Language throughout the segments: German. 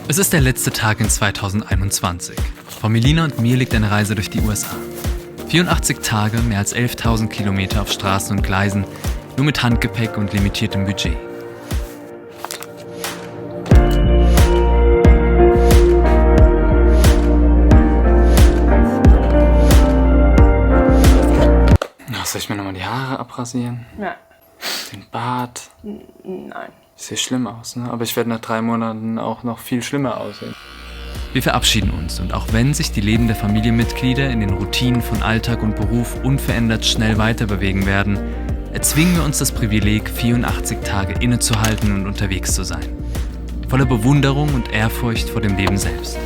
Es ist der letzte Tag in 2021. Vor Melina und mir liegt eine Reise durch die USA. 84 Tage, mehr als 11.000 Kilometer auf Straßen und Gleisen, nur mit Handgepäck und limitiertem Budget. Soll ich mir nochmal die Haare abrasieren? Ja. Den Bart? Nein. Ich sehe schlimm aus, ne? Aber ich werde nach 3 Monaten auch noch viel schlimmer aussehen. Wir verabschieden uns und auch wenn sich die Leben der Familienmitglieder in den Routinen von Alltag und Beruf unverändert schnell weiterbewegen werden, erzwingen wir uns das Privileg, 84 Tage innezuhalten und unterwegs zu sein. Voller Bewunderung und Ehrfurcht vor dem Leben selbst.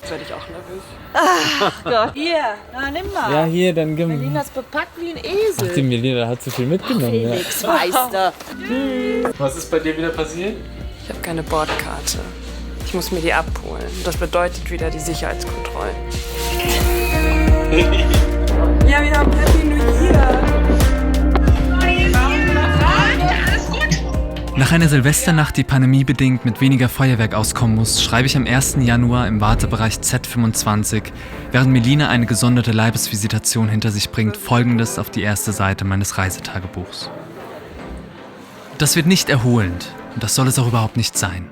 Jetzt werde ich auch nervös. Ach Gott, hier, na nimm mal. Ja, hier, dann gib Melina ist bepackt wie ein Esel. Ach, die Melina hat zu viel mitgenommen. Felix, weißt du. Was ist bei dir wieder passiert? Ich habe keine Bordkarte. Ich muss mir die abholen. Das bedeutet wieder die Sicherheitskontrollen. Ja, wieder Happy New Year. Nach einer Silvesternacht, die pandemiebedingt mit weniger Feuerwerk auskommen muss, schreibe ich am 1. Januar im Wartebereich Z25, während Melina eine gesonderte Leibesvisitation hinter sich bringt, Folgendes auf die erste Seite meines Reisetagebuchs. Das wird nicht erholend und das soll es auch überhaupt nicht sein.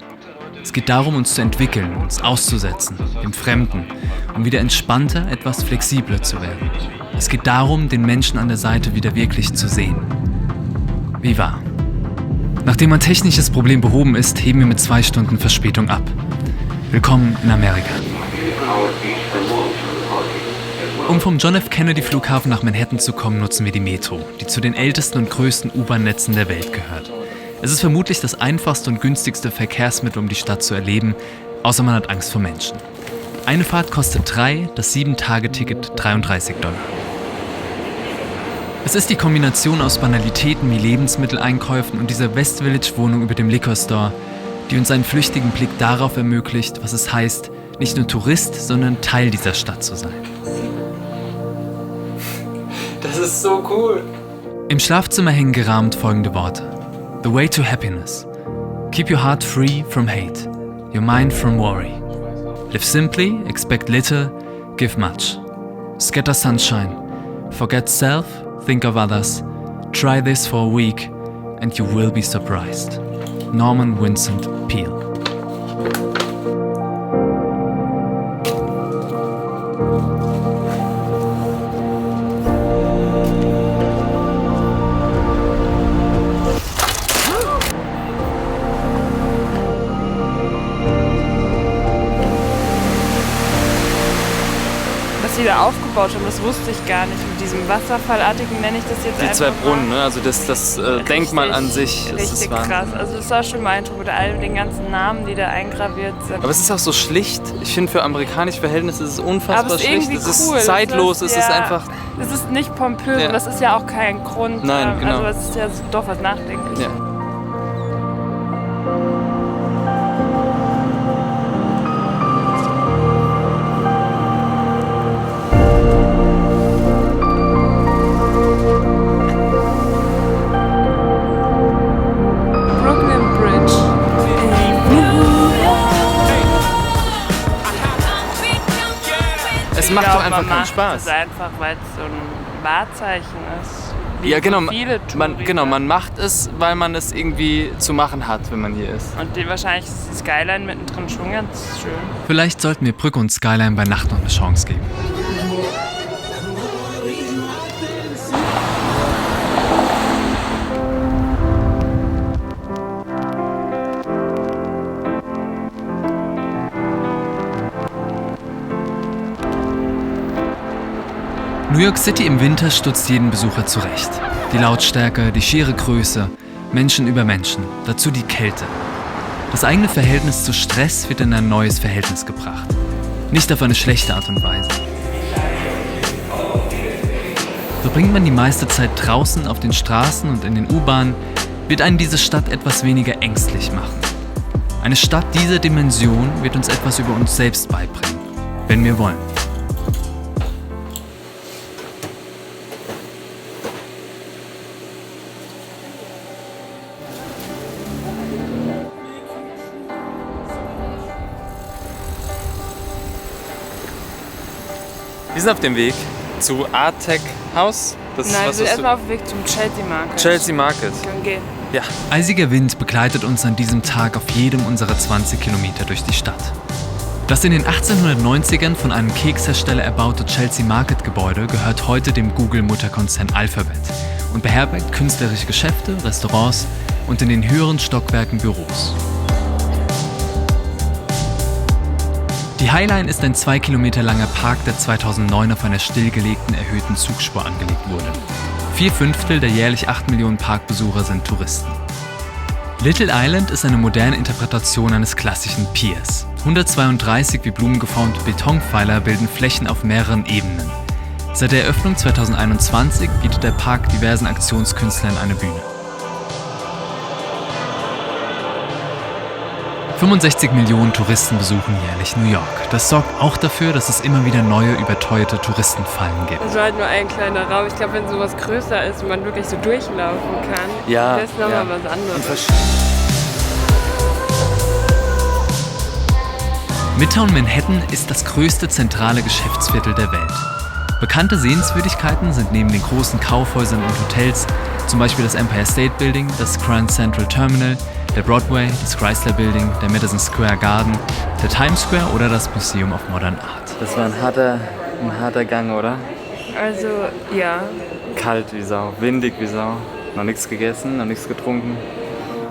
Es geht darum, uns zu entwickeln, uns auszusetzen, dem Fremden, um wieder entspannter, etwas flexibler zu werden. Es geht darum, den Menschen an der Seite wieder wirklich zu sehen. Wie war? Nachdem ein technisches Problem behoben ist, heben wir mit 2 Stunden Verspätung ab. Willkommen in Amerika. Um vom John F. Kennedy Flughafen nach Manhattan zu kommen, nutzen wir die Metro, die zu den ältesten und größten U-Bahn-Netzen der Welt gehört. Es ist vermutlich das einfachste und günstigste Verkehrsmittel, um die Stadt zu erleben, außer man hat Angst vor Menschen. Eine Fahrt kostet 3, das 7-Tage-Ticket $33. Es ist die Kombination aus Banalitäten wie Lebensmitteleinkäufen und dieser West Village-Wohnung über dem Liquor Store, die uns einen flüchtigen Blick darauf ermöglicht, was es heißt, nicht nur Tourist, sondern Teil dieser Stadt zu sein. Das ist so cool. Im Schlafzimmer hängen gerahmt folgende Worte. The way to happiness. Keep your heart free from hate. Your mind from worry. Live simply, expect little, give much. Scatter sunshine. Forget self, think of others. Try this for a week and you will be surprised. Norman Vincent Peale. Was sie da aufgebaut haben, das wusste ich gar nicht. Mit diesem Wasserfallartigen nenne ich das jetzt Die einfach 2 mal. Brunnen, ne? Also das Denkmal an sich. Das Richtig ist Wahnsinn. krass. Also das war schon beeindruckend mit all den ganzen Namen, die da eingraviert sind. Aber es ist auch so schlicht. Ich finde, für amerikanische Verhältnisse ist es unfassbar Aber es ist schlicht. irgendwie Es ist cool. zeitlos, es ist einfach... Es ist nicht pompös, Ja. und das ist ja auch kein Grund. Nein, genau. Also es ist ja doch was Nachdenkliches. Ja. Brooklyn Bridge. Es macht doch einfach keinen Es Spaß. einfach, weil es so ein Wahrzeichen ist. Wie Ja, genau. Viele Man macht es, weil man es irgendwie zu machen hat, wenn man hier ist. Und wahrscheinlich ist die Skyline mittendrin schon ganz schön. Vielleicht sollten wir Brücke und Skyline bei Nacht noch eine Chance geben. New York City im Winter stutzt jeden Besucher zurecht. Die Lautstärke, die schiere Größe, Menschen über Menschen, dazu die Kälte. Das eigene Verhältnis zu Stress wird in ein neues Verhältnis gebracht. Nicht auf eine schlechte Art und Weise. Verbringt man die meiste Zeit draußen auf den Straßen und in den U-Bahnen, wird einen diese Stadt etwas weniger ängstlich machen. Eine Stadt dieser Dimension wird uns etwas über uns selbst beibringen, wenn wir wollen. sind auf dem Weg zu Artec House. Das ist Nein, wir was, sind was erstmal auf dem Weg zum Chelsea Market. Chelsea Market. Können gehen. Ja. Eisiger Wind begleitet uns an diesem Tag auf jedem unserer 20 Kilometer durch die Stadt. Das in den 1890ern von einem Kekshersteller erbaute Chelsea Market Gebäude gehört heute dem Google-Mutterkonzern Alphabet und beherbergt künstlerische Geschäfte, Restaurants und in den höheren Stockwerken Büros. Die Highline ist ein 2 Kilometer langer Park, der 2009 auf einer stillgelegten, erhöhten Zugspur angelegt wurde. 4/5 der jährlich 8 Millionen Parkbesucher sind Touristen. Little Island ist eine moderne Interpretation eines klassischen Piers. 132 wie Blumen geformte Betonpfeiler bilden Flächen auf mehreren Ebenen. Seit der Eröffnung 2021 bietet der Park diversen Aktionskünstlern eine Bühne. 65 Millionen Touristen besuchen jährlich New York. Das sorgt auch dafür, dass es immer wieder neue, überteuerte Touristenfallen gibt. Es war halt nur ein kleiner Raum. Ich glaube, wenn sowas größer ist und man wirklich so durchlaufen kann, Ja, das ist nochmal ja. was anderes. Midtown Manhattan ist das größte zentrale Geschäftsviertel der Welt. Bekannte Sehenswürdigkeiten sind neben den großen Kaufhäusern und Hotels zum Beispiel das Empire State Building, das Grand Central Terminal, der Broadway, das Chrysler Building, der Madison Square Garden, der Times Square oder das Museum of Modern Art. Das war ein harter Gang, oder? Also, ja. Kalt wie Sau, windig wie Sau. Noch nichts gegessen, noch nichts getrunken.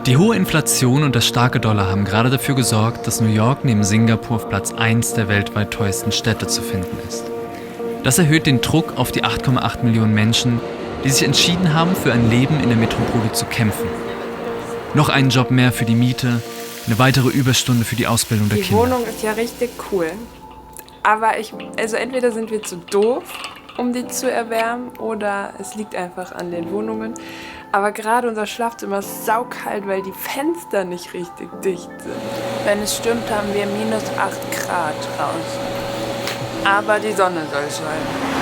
Die hohe Inflation und der starke Dollar haben gerade dafür gesorgt, dass New York neben Singapur auf Platz 1 der weltweit teuersten Städte zu finden ist. Das erhöht den Druck auf die 8,8 Millionen Menschen, die sich entschieden haben, für ein Leben in der Metropole zu kämpfen. Noch einen Job mehr für die Miete, eine weitere Überstunde für die Ausbildung der Die Kinder. Wohnung ist ja richtig cool. Aber also entweder sind wir zu doof, um die zu erwärmen, oder es liegt einfach an den Wohnungen. Aber gerade unser Schlafzimmer ist saukalt, weil die Fenster nicht richtig dicht sind. Wenn es stürmt, haben wir minus 8 Grad draußen. Aber die Sonne soll scheinen.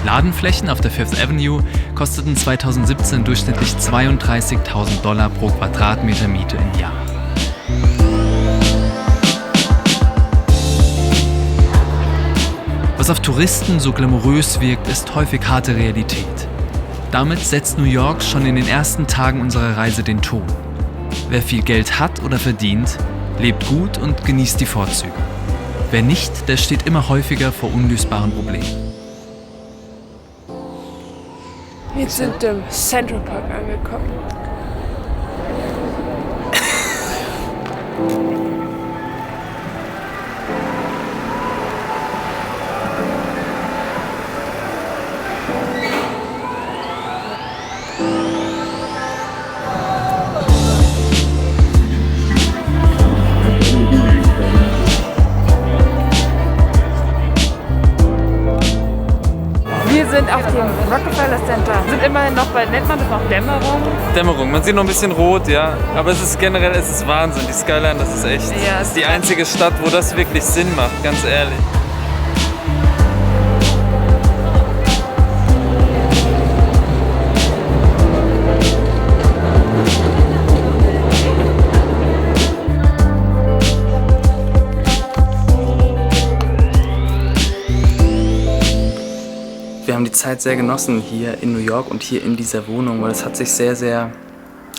Ladenflächen auf der Fifth Avenue kosteten 2017 durchschnittlich $32.000 pro Quadratmeter Miete im Jahr. Was auf Touristen so glamourös wirkt, ist häufig harte Realität. Damit setzt New York schon in den ersten Tagen unserer Reise den Ton. Wer viel Geld hat oder verdient, lebt gut und genießt die Vorzüge. Wer nicht, der steht immer häufiger vor unlösbaren Problemen. Wir sind im Central Park angekommen. Wir sind auf dem Rockefeller Center. Sind immerhin noch bei, nennt man das noch Dämmerung? Dämmerung, man sieht noch ein bisschen rot, ja. Aber es ist generell, es ist Wahnsinn. Die Skyline, das ist echt. Ja, das ist die einzige Stadt, wo das wirklich Sinn macht, ganz ehrlich. Wir haben die Zeit sehr genossen hier in New York und hier in dieser Wohnung, weil es hat sich sehr, sehr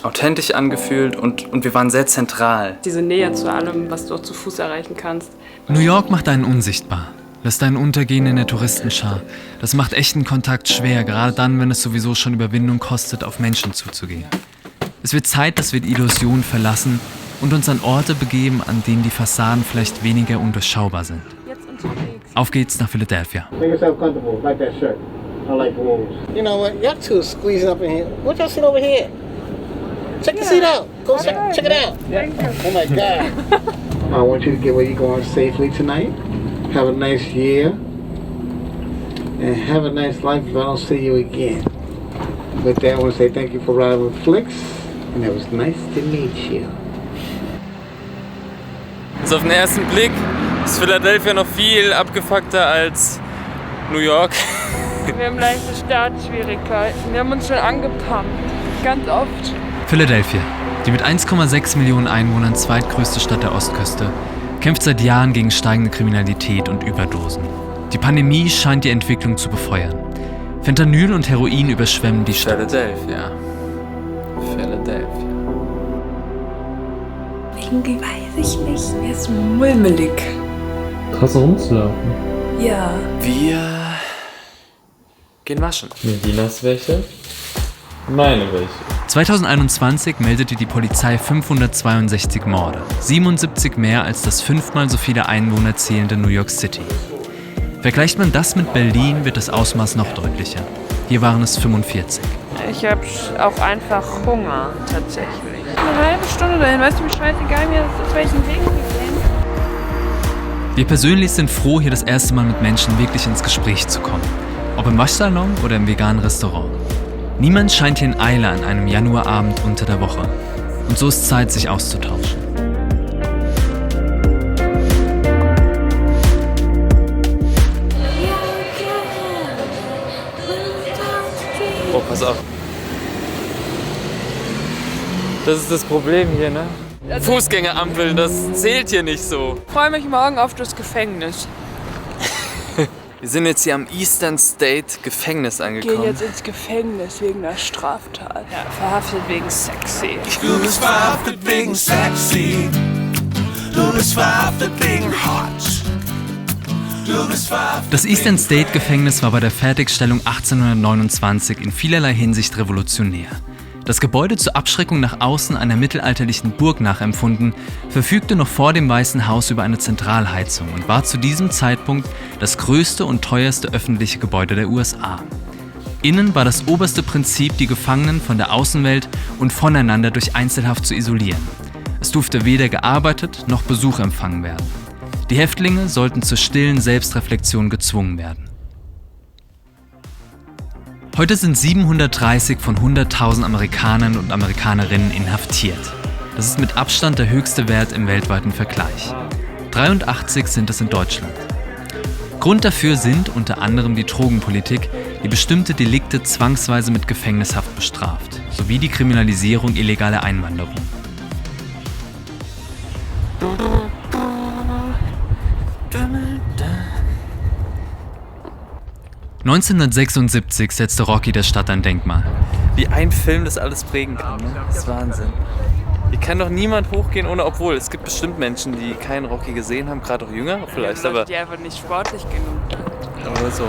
authentisch angefühlt und wir waren sehr zentral. Diese Nähe zu allem, was du auch zu Fuß erreichen kannst. New York macht einen unsichtbar, lässt einen untergehen in der Touristenschar. Das macht echten Kontakt schwer, gerade dann, wenn es sowieso schon Überwindung kostet, auf Menschen zuzugehen. Es wird Zeit, dass wir die Illusion verlassen und uns an Orte begeben, an denen die Fassaden vielleicht weniger undurchschaubar sind. Jetzt unterwegs. Auf geht's nach Philadelphia. Make yourself comfortable, like that shirt. I like wolves. You know what? Y'all two squeezing up in here. What y'all sitting over here? Check the seat out. Go check it out. Oh my God. I want you to get where you're going safely tonight. Have a nice year. And have a nice life if I don't see you again. With that, I want to say thank you for riding with Flix. And it was nice to meet you. Also auf den ersten Blick ist Philadelphia noch viel abgefuckter als New York. Wir haben leichte Startschwierigkeiten. Wir haben uns schon angepumpt. Ganz oft. Philadelphia, die mit 1,6 Millionen Einwohnern zweitgrößte Stadt der Ostküste, kämpft seit Jahren gegen steigende Kriminalität und Überdosen. Die Pandemie scheint die Entwicklung zu befeuern. Fentanyl und Heroin überschwemmen die Stadt. Philadelphia. Irgendwie weiß ich nicht. Mir ist mulmelig. Krass rumzulaufen. Ja. Wir gehen waschen. Medinas welche? Meine welche. 2021 meldete die Polizei 562 Morde, 77 mehr als das 5-mal so viele Einwohner zählende New York City. Vergleicht man das mit Berlin, wird das Ausmaß noch deutlicher. Hier waren es 45. Ich hab auch einfach Hunger, tatsächlich. Eine halbe Stunde dahin, weißt du, wie scheißegal mir das ist, welchen Weg wir gehen. Wir persönlich sind froh, hier das erste Mal mit Menschen wirklich ins Gespräch zu kommen. Ob im Waschsalon oder im veganen Restaurant. Niemand scheint hier in Eile an einem Januarabend unter der Woche. Und so ist Zeit, sich auszutauschen. Oh, pass auf. Das ist das Problem hier, ne? Fußgängerampeln, das zählt hier nicht so. Ich freue mich morgen auf das Gefängnis. Wir sind jetzt hier am Eastern State Gefängnis Ich gehe angekommen. jetzt ins Gefängnis wegen einer Straftat. Ja, verhaftet wegen sexy. Du bist verhaftet wegen sexy. Du bist verhaftet wegen hot. Du bist verhaftet. Das Eastern State Gefängnis war bei der Fertigstellung 1829 in vielerlei Hinsicht revolutionär. Das Gebäude zur Abschreckung nach außen einer mittelalterlichen Burg nachempfunden, verfügte noch vor dem Weißen Haus über eine Zentralheizung und war zu diesem Zeitpunkt das größte und teuerste öffentliche Gebäude der USA. Innen war das oberste Prinzip, die Gefangenen von der Außenwelt und voneinander durch Einzelhaft zu isolieren. Es durfte weder gearbeitet noch Besuch empfangen werden. Die Häftlinge sollten zur stillen Selbstreflexion gezwungen werden. Heute sind 730 von 100.000 Amerikanern und Amerikanerinnen inhaftiert. Das ist mit Abstand der höchste Wert im weltweiten Vergleich. 83 sind es in Deutschland. Grund dafür sind unter anderem die Drogenpolitik, die bestimmte Delikte zwangsweise mit Gefängnishaft bestraft, sowie die Kriminalisierung illegaler Einwanderung. ...1976 setzte Rocky der Stadt ein Denkmal. Wie ein Film das alles prägen kann, ne? Das ist Wahnsinn. Hier kann doch niemand hochgehen ohne, obwohl es gibt bestimmt Menschen, die keinen Rocky gesehen haben, gerade auch jünger vielleicht, aber Die einfach nicht sportlich genug. oder so.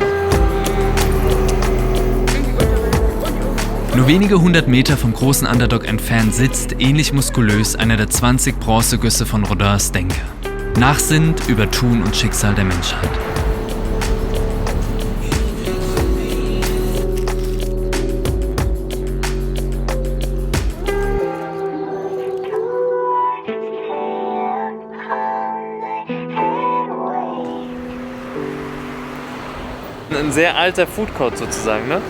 Nur wenige 100 Meter vom großen Underdog entfernt sitzt, ähnlich muskulös, einer der 20 Bronzegüsse von Rodins Denker. Nachsinnend über Tun und Schicksal der Menschheit. Ein sehr alter Food Court sozusagen, ne?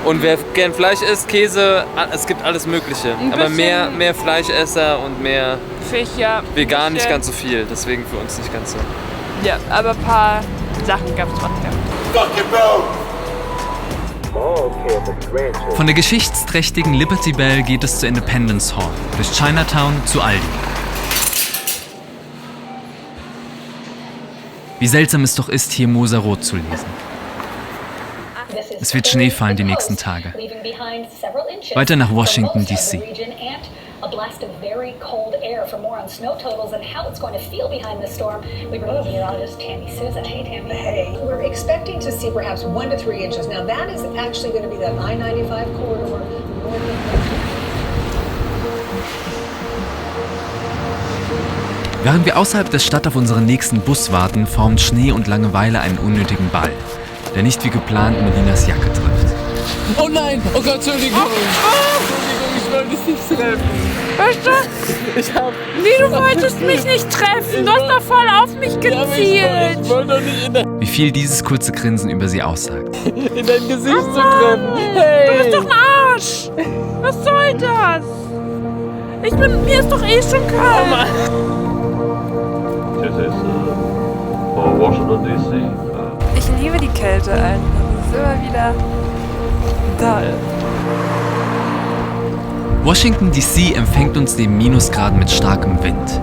Und wer gern Fleisch isst, Käse, es gibt alles Mögliche. Aber mehr Fleischesser und mehr Fisch, ja. vegan nicht Fische. ganz so viel. Deswegen für uns nicht ganz so. Ja, aber ein paar Sachen gab es trotzdem. Von der geschichtsträchtigen Liberty Bell geht es zur Independence Hall, durch Chinatown zu Aldi. Wie seltsam es doch ist, hier Moserrot zu lesen. Es wird Schnee fallen die nächsten Tage. Weiter nach Washington, D.C. A blast of very cold air. For more on snow totals and how it's going to feel behind the storm, we bring meteorologist Tammy Susan. Hey, Tammy. Hey, we're expecting to see perhaps 1 to 3 inches. Now that is actually going to be that I-95 corridor. Während wir außerhalb der Stadt auf unseren nächsten Bus warten, formt Schnee und Langeweile einen unnötigen Ball, der nicht wie geplant Melinas Jacke trifft. Oh nein! Oh Gott, Entschuldigung! Entschuldigung, ich wollte dich nicht treffen. Weißt du? Nee, du wolltest mich nicht treffen. Du hast doch voll auf mich gezielt. Ich wollte doch nicht Wie viel dieses kurze Grinsen über sie aussagt. in dein Gesicht zu treffen. Hey! Du bist doch ein Arsch. Was soll das? Mir ist doch eh schon kalt. This is for Washington DC. Ich liebe die Kälte einfach. Das ist immer wieder toll. Washington DC empfängt uns neben Minusgraden mit starkem Wind.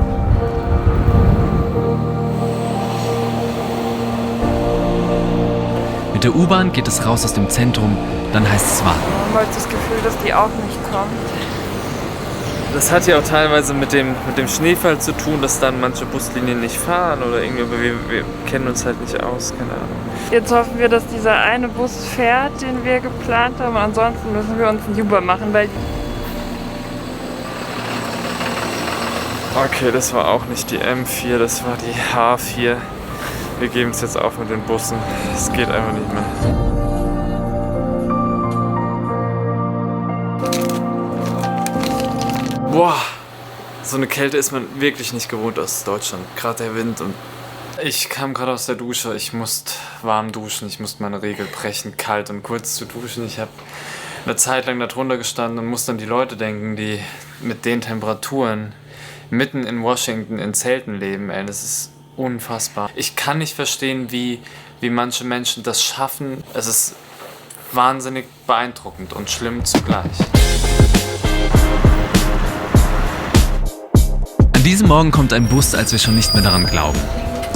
Mit der U-Bahn geht es raus aus dem Zentrum, dann heißt es warten. Man hat das Gefühl, dass die auch nicht kommt. Das hat ja auch teilweise mit dem Schneefall zu tun, dass dann manche Buslinien nicht fahren oder irgendwie, aber wir kennen uns halt nicht aus, keine Ahnung. Jetzt hoffen wir, dass dieser eine Bus fährt, den wir geplant haben. Ansonsten müssen wir uns einen Uber machen, weil... Okay, das war auch nicht die M4, das war die H4. Wir geben es jetzt auf mit den Bussen. Es geht einfach nicht mehr. Boah, so eine Kälte ist man wirklich nicht gewohnt aus Deutschland. Gerade der Wind und ich kam gerade aus der Dusche. Ich musste warm duschen, ich musste meine Regel brechen, kalt und kurz zu duschen. Ich habe eine Zeit lang da drunter gestanden und musste an die Leute denken, die mit den Temperaturen mitten in Washington in Zelten leben. Ey, das ist unfassbar. Ich kann nicht verstehen, wie manche Menschen das schaffen. Es ist wahnsinnig beeindruckend und schlimm zugleich. An diesem Morgen kommt ein Bus, als wir schon nicht mehr daran glauben.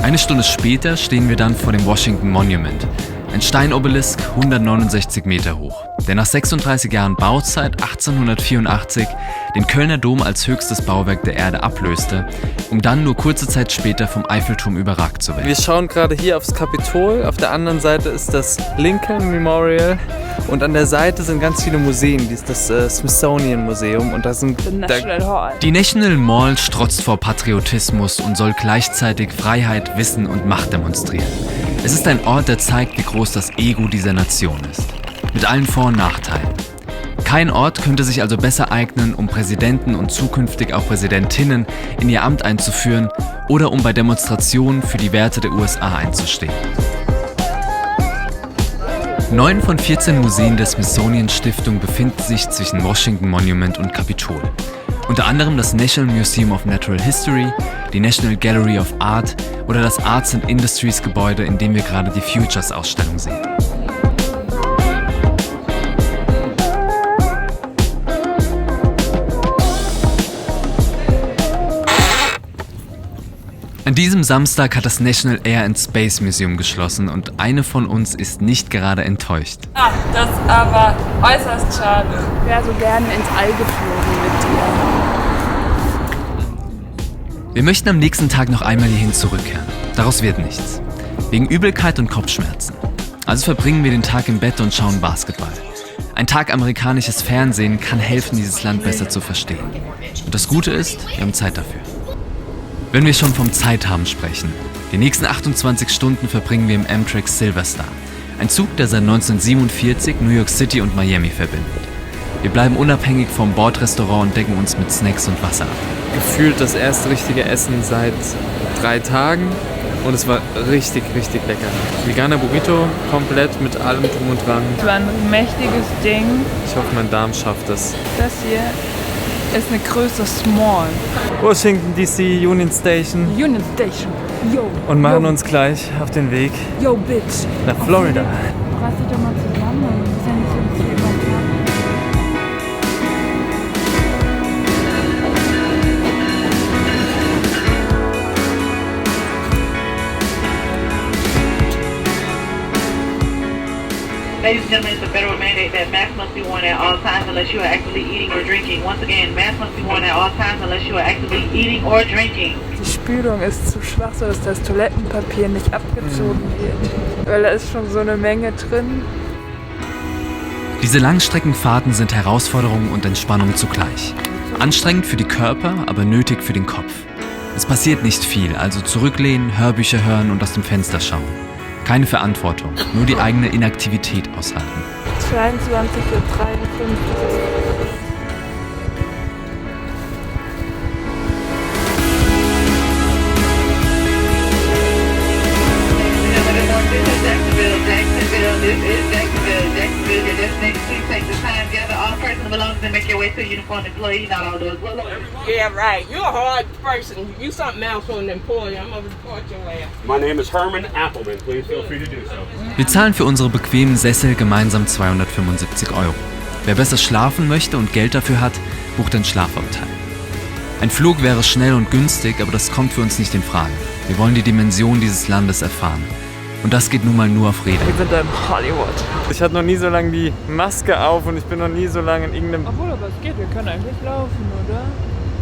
Eine Stunde später stehen wir dann vor dem Washington Monument. Ein Steinobelisk, 169 Meter hoch, der nach 36 Jahren Bauzeit 1884 den Kölner Dom als höchstes Bauwerk der Erde ablöste, um dann nur kurze Zeit später vom Eiffelturm überragt zu werden. Wir schauen gerade hier aufs Kapitol, auf der anderen Seite ist das Lincoln Memorial und an der Seite sind ganz viele Museen, das ist das Smithsonian Museum und da sind... Die National Mall strotzt vor Patriotismus und soll gleichzeitig Freiheit, Wissen und Macht demonstrieren. Es ist ein Ort, der zeigt, wie groß das Ego dieser Nation ist. Mit allen Vor- und Nachteilen. Kein Ort könnte sich also besser eignen, um Präsidenten und zukünftig auch Präsidentinnen in ihr Amt einzuführen oder um bei Demonstrationen für die Werte der USA einzustehen. 9 von 14 Museen der Smithsonian-Stiftung befinden sich zwischen Washington Monument und Kapitol. Unter anderem das National Museum of Natural History, die National Gallery of Art oder das Arts and Industries Gebäude, in dem wir gerade die Futures-Ausstellung sehen. An diesem Samstag hat das National Air and Space Museum geschlossen und eine von uns ist nicht gerade enttäuscht. Ah, das ist aber äußerst schade. Ich wäre so gerne ins All geflogen mit dir. Wir möchten am nächsten Tag noch einmal hierhin zurückkehren. Daraus wird nichts. Wegen Übelkeit und Kopfschmerzen. Also verbringen wir den Tag im Bett und schauen Basketball. Ein Tag amerikanisches Fernsehen kann helfen, dieses Land besser zu verstehen. Und das Gute ist, wir haben Zeit dafür. Wenn wir schon vom Zeithaben sprechen, die nächsten 28 Stunden verbringen wir im Amtrak Silver Star. Ein Zug, der seit 1947 New York City und Miami verbindet. Wir bleiben unabhängig vom Bordrestaurant und decken uns mit Snacks und Wasser ab. Gefühlt das erste richtige Essen seit 3 Tagen und es war richtig, richtig lecker. Veganer Burrito, komplett mit allem drum und dran. Das war ein mächtiges Ding. Ich hoffe, mein Darm schafft das. Das hier ist eine Größe Small. Washington DC, Union Station. Union Station. Yo. Und machen uns gleich auf den Weg Yo, Bitch. nach Florida. Reiß dich doch mal zusammen. Das ist ja nicht so, dass wir immer Ladies and gentlemen, it's a federal mandate that masks must be worn at all times unless you are actively eating or drinking. Once again, masks must be worn at all times unless you are actively eating or drinking. Die Spülung ist zu schwach, sodass das Toilettenpapier nicht abgezogen wird. Weil da ist schon so eine Menge drin. Diese Langstreckenfahrten sind Herausforderung und Entspannung zugleich. Anstrengend für die Körper, aber nötig für den Kopf. Es passiert nicht viel, also zurücklehnen, Hörbücher hören und aus dem Fenster schauen. Keine Verantwortung, nur die eigene Inaktivität aushalten. 22:53 Uhr. Yeah, right. You're a hard person. You something else on the employee. I'm gonna report your ass. My name is Herman Appleman. Please feel free to do so. Wir zahlen für unsere bequemen Sessel gemeinsam 275 €. Wer besser schlafen möchte und Geld dafür hat, bucht ein Schlafabteil. Ein Flug wäre schnell und günstig, aber das kommt für uns nicht in Frage. Wir wollen die Dimension dieses Landes erfahren. Und das geht nun mal nur auf Rädern. Wir sind in Hollywood. Ich hatte noch nie so lange die Maske auf und ich bin noch nie so lange in irgendeinem... Obwohl, aber es geht, wir können eigentlich laufen, oder?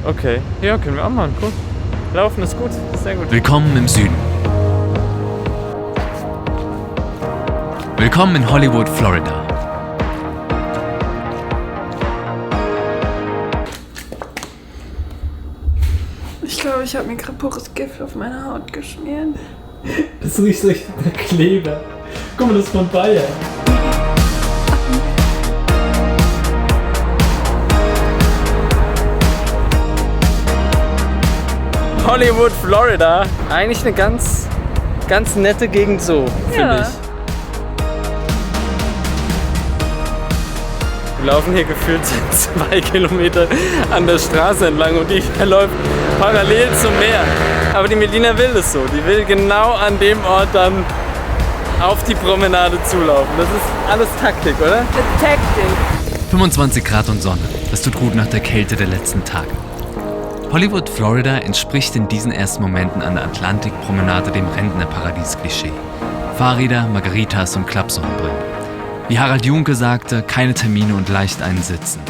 Okay, ja, können wir auch machen, cool. Laufen ist gut, ist sehr gut. Willkommen im Süden. Willkommen in Hollywood, Florida. Ich glaube, ich habe mir gerade pures Gift auf meine Haut geschmiert. Das riecht so richtig nach Kleber. Guck mal, das ist von Bayern. Hollywood, Florida. Eigentlich eine ganz nette Gegend so, finde ich. Wir laufen hier gefühlt 2 Kilometer an der Straße entlang und die verläuft parallel zum Meer. Aber die Melina will das so. Die will genau an dem Ort dann auf die Promenade zulaufen. Das ist alles Taktik, oder? Taktik. 25 Grad und Sonne. Das tut gut nach der Kälte der letzten Tage. Hollywood, Florida entspricht in diesen ersten Momenten an der Atlantikpromenade dem Rentnerparadies-Klischee. Fahrräder, Margaritas und Klappsonnenbrillen. Wie Harald Junke sagte, keine Termine und leicht einen sitzen.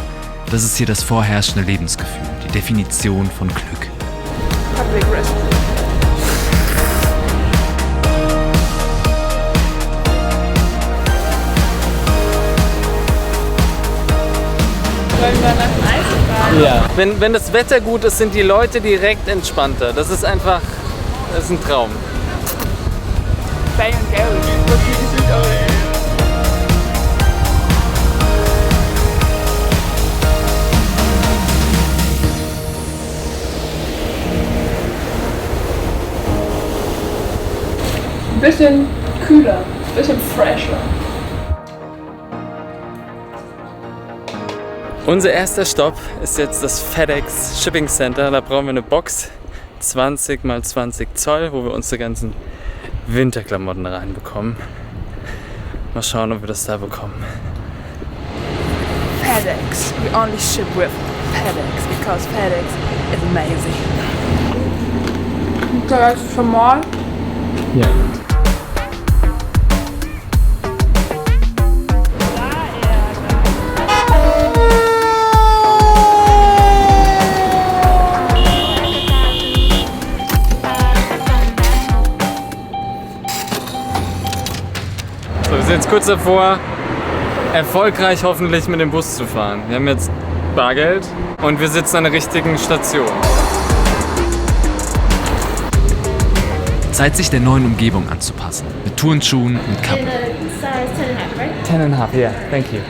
Das ist hier das vorherrschende Lebensgefühl, die Definition von Glück. Public Restroom. Wollen wir nach dem Eisbahn? Ja. Wenn das Wetter gut ist, sind die Leute direkt entspannter. Das ist ein Traum. Bang and go. Ein bisschen kühler, ein bisschen fresher. Unser erster Stopp ist jetzt das FedEx Shipping Center. Da brauchen wir eine Box 20 x 20 Zoll, wo wir unsere ganzen Winterklamotten reinbekommen. Mal schauen, ob wir das da bekommen. FedEx. We only ship with FedEx because FedEx is amazing. Okay, schon mal. Ja. So, wir sind jetzt kurz davor, erfolgreich hoffentlich mit dem Bus zu fahren. Wir haben jetzt Bargeld und wir sitzen an der richtigen Station. Zeit, sich der neuen Umgebung anzupassen. Mit Turnschuhen und Kappe. 10,5, yeah, thank you.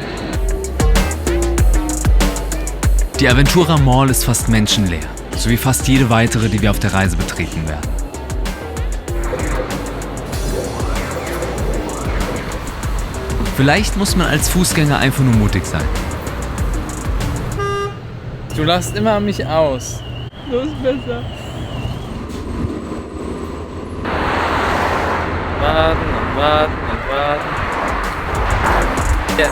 Die Aventura Mall ist fast menschenleer, so wie fast jede weitere, die wir auf der Reise betreten werden. Vielleicht muss man als Fußgänger einfach nur mutig sein. Du lachst immer mich aus. So ist besser. Warten und warten und warten. Yes.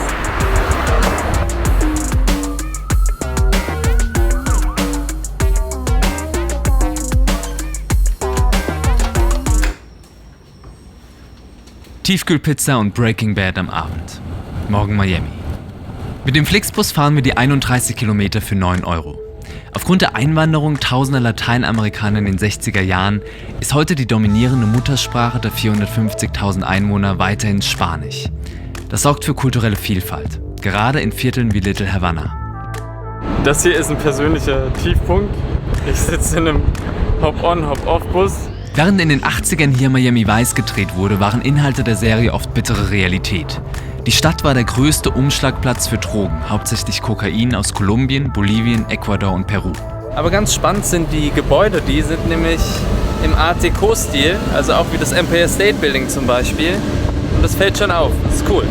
Tiefkühlpizza und Breaking Bad am Abend. Morgen Miami. Mit dem Flixbus fahren wir die 31 Kilometer für 9 €. Aufgrund der Einwanderung tausender Lateinamerikaner in den 60er Jahren ist heute die dominierende Muttersprache der 450.000 Einwohner weiterhin Spanisch. Das sorgt für kulturelle Vielfalt, gerade in Vierteln wie Little Havana. Das hier ist ein persönlicher Tiefpunkt. Ich sitze in einem Hop-on, Hop-off-Bus. Während in den 80ern hier Miami Vice gedreht wurde, waren Inhalte der Serie oft bittere Realität. Die Stadt war der größte Umschlagplatz für Drogen, hauptsächlich Kokain aus Kolumbien, Bolivien, Ecuador und Peru. Aber ganz spannend sind die Gebäude, die sind nämlich im Art Deco-Stil, also auch wie das Empire State Building zum Beispiel. Und das fällt schon auf, das ist cool.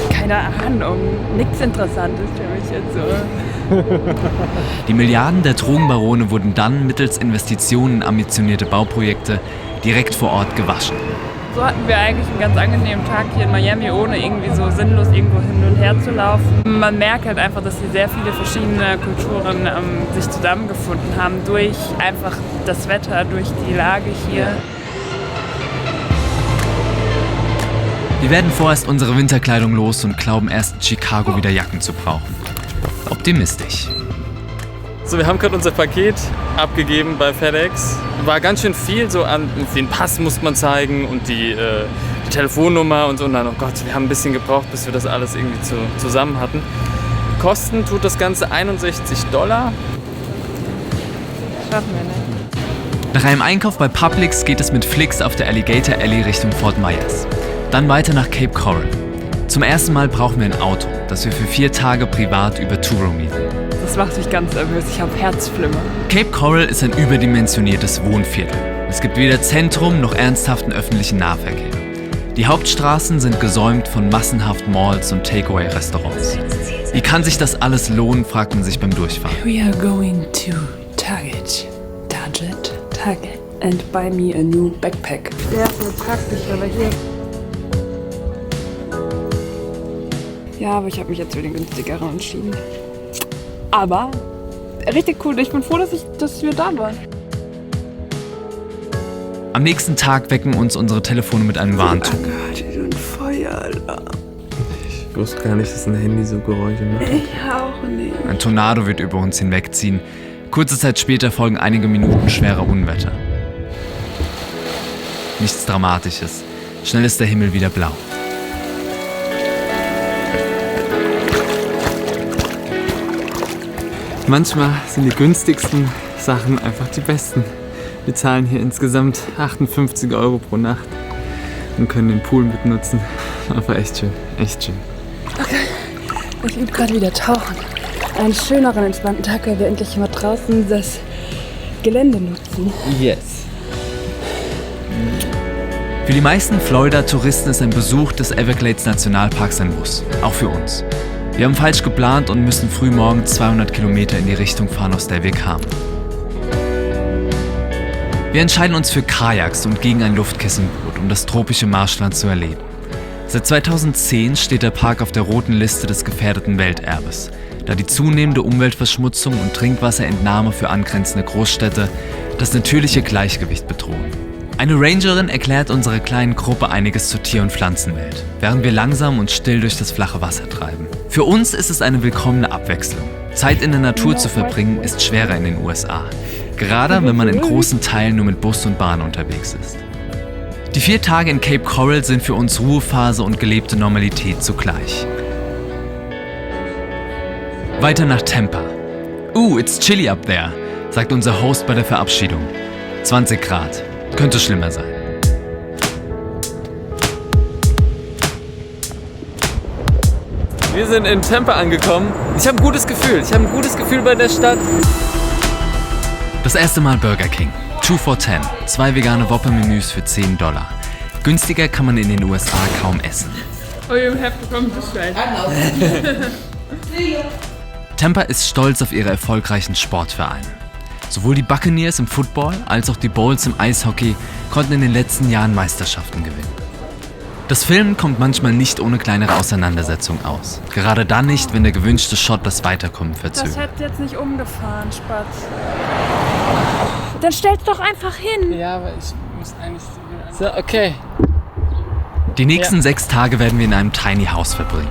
Keine Ahnung, nichts Interessantes für mich jetzt so. Die Milliarden der Drogenbarone wurden dann mittels Investitionen in ambitionierte Bauprojekte direkt vor Ort gewaschen. So hatten wir eigentlich einen ganz angenehmen Tag hier in Miami, ohne irgendwie so sinnlos irgendwo hin und her zu laufen. Man merkt halt einfach, dass hier sehr viele verschiedene Kulturen sich zusammengefunden haben durch einfach das Wetter, durch die Lage hier. Wir werden vorerst unsere Winterkleidung los und glauben erst in Chicago wieder Jacken zu brauchen. Optimistisch. So, wir haben gerade unser Paket abgegeben bei FedEx. War ganz schön viel, so an den Pass musste man zeigen und die Telefonnummer und so. Und dann, oh Gott, wir haben ein bisschen gebraucht, bis wir das alles irgendwie zusammen hatten. Kosten tut das Ganze $61. Schaffen wir nicht. Nach einem Einkauf bei Publix geht es mit Flix auf der Alligator Alley Richtung Fort Myers. Dann weiter nach Cape Coral. Zum ersten Mal brauchen wir ein Auto, das wir für 4 Tage privat über Turo mieten. Das macht mich ganz nervös, ich habe Herzflimmer. Cape Coral ist ein überdimensioniertes Wohnviertel. Es gibt weder Zentrum noch ernsthaften öffentlichen Nahverkehr. Die Hauptstraßen sind gesäumt von massenhaft Malls und Takeaway-Restaurants. Wie kann sich das alles lohnen, fragt man sich beim Durchfahren. We are going to Target, and buy me a new backpack. Der ist nur praktisch, aber hier... Ja, aber ich habe mich jetzt für den günstigeren entschieden. Aber richtig cool, ich bin froh, dass wir da waren. Am nächsten Tag wecken uns unsere Telefone mit einem Warnton. So ein Feueralarm. Ich wusste gar nicht, dass ein Handy so Geräusche macht. Ich auch nicht. Ein Tornado wird über uns hinwegziehen. Kurze Zeit später folgen einige Minuten schwerer Unwetter. Nichts Dramatisches. Schnell ist der Himmel wieder blau. Manchmal sind die günstigsten Sachen einfach die besten. Wir zahlen hier insgesamt 58 € pro Nacht und können den Pool mitnutzen. Aber echt schön, echt schön. Okay, ich übe gerade wieder Tauchen. Einen schöneren, entspannten Tag, weil wir endlich mal draußen das Gelände nutzen. Yes. Für die meisten Florida-Touristen ist ein Besuch des Everglades Nationalparks ein Muss. Auch für uns. Wir haben falsch geplant und müssen früh morgens 200 Kilometer in die Richtung fahren, aus der wir kamen. Wir entscheiden uns für Kajaks und gegen ein Luftkissenboot, um das tropische Marschland zu erleben. Seit 2010 steht der Park auf der roten Liste des gefährdeten Welterbes, da die zunehmende Umweltverschmutzung und Trinkwasserentnahme für angrenzende Großstädte das natürliche Gleichgewicht bedrohen. Eine Rangerin erklärt unserer kleinen Gruppe einiges zur Tier- und Pflanzenwelt, während wir langsam und still durch das flache Wasser treiben. Für uns ist es eine willkommene Abwechslung. Zeit in der Natur zu verbringen ist schwerer in den USA, gerade wenn man in großen Teilen nur mit Bus und Bahn unterwegs ist. Die 4 Tage in Cape Coral sind für uns Ruhephase und gelebte Normalität zugleich. Weiter nach Tampa. It's chilly up there, sagt unser Host bei der Verabschiedung. 20 Grad. Könnte schlimmer sein. Wir sind in Tampa angekommen. Ich habe ein gutes Gefühl bei der Stadt. Das erste Mal Burger King. 2 for $10. 2 vegane Whopper-Menüs für $10. Günstiger kann man in den USA kaum essen. Oh, you have to come this way. Tampa ist stolz auf ihre erfolgreichen Sportvereine. Sowohl die Buccaneers im Football als auch die Bulls im Eishockey konnten in den letzten Jahren Meisterschaften gewinnen. Das Filmen kommt manchmal nicht ohne kleinere Auseinandersetzungen aus. Gerade dann nicht, wenn der gewünschte Shot das Weiterkommen verzögert. Das hätte jetzt nicht umgefahren, Spatz. Dann stell's doch einfach hin. Ja, aber ich muss eigentlich... So, okay. Die nächsten 6 Tage werden wir in einem Tiny House verbringen.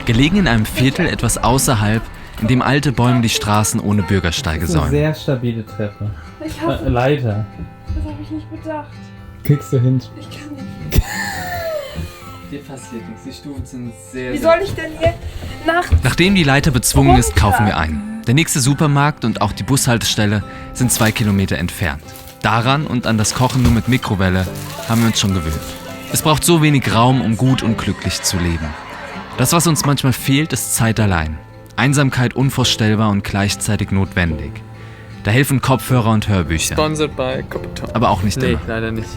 Gelegen in einem Viertel etwas außerhalb, in dem alte Bäume die Straßen ohne Bürgersteige säumen. Sehr stabile Treppe. Ich hoffe, Leiter. das habe ich nicht bedacht. Kriegst du hin. Ich kann nicht. Dir passiert nichts, die Stufen sind sehr... Wie soll ich denn hier Nachdem die Leiter bezwungen ist, kaufen wir ein. Der nächste Supermarkt und auch die Bushaltestelle sind 2 Kilometer entfernt. Daran und an das Kochen nur mit Mikrowelle haben wir uns schon gewöhnt. Es braucht so wenig Raum, um gut und glücklich zu leben. Das, was uns manchmal fehlt, ist Zeit allein. Einsamkeit unvorstellbar und gleichzeitig notwendig. Da helfen Kopfhörer und Hörbücher. Sponsored by Coppertone. Aber auch nicht immer. Nee, leider nicht.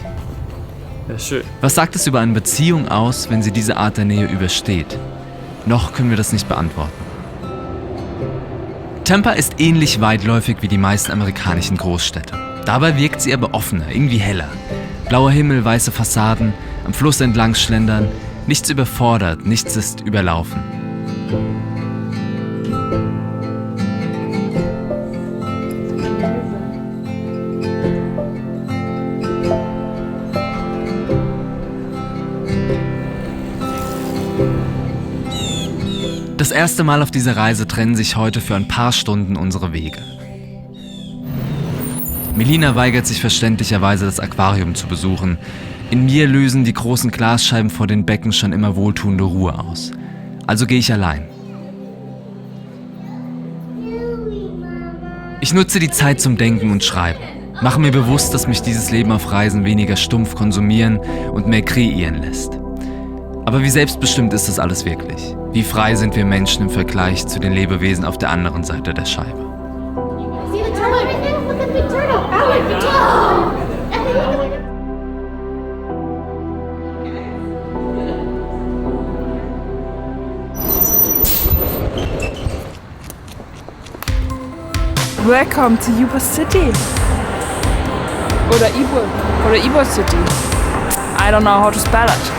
Ja, schön. Was sagt es über eine Beziehung aus, wenn sie diese Art der Nähe übersteht? Noch können wir das nicht beantworten. Tampa ist ähnlich weitläufig wie die meisten amerikanischen Großstädte. Dabei wirkt sie aber offener, irgendwie heller. Blauer Himmel, weiße Fassaden, am Fluss entlang schlendern. Nichts überfordert, nichts ist überlaufen. Das erste Mal auf dieser Reise trennen sich heute für ein paar Stunden unsere Wege. Melina weigert sich verständlicherweise, das Aquarium zu besuchen. In mir lösen die großen Glasscheiben vor den Becken schon immer wohltuende Ruhe aus. Also gehe ich allein. Ich nutze die Zeit zum Denken und Schreiben. Mache mir bewusst, dass mich dieses Leben auf Reisen weniger stumpf konsumieren und mehr kreieren lässt. Aber wie selbstbestimmt ist das alles wirklich? Wie frei sind wir Menschen im Vergleich zu den Lebewesen auf der anderen Seite der Scheibe? Welcome to Ybor City. Oder Ybor City. I don't know how to spell it.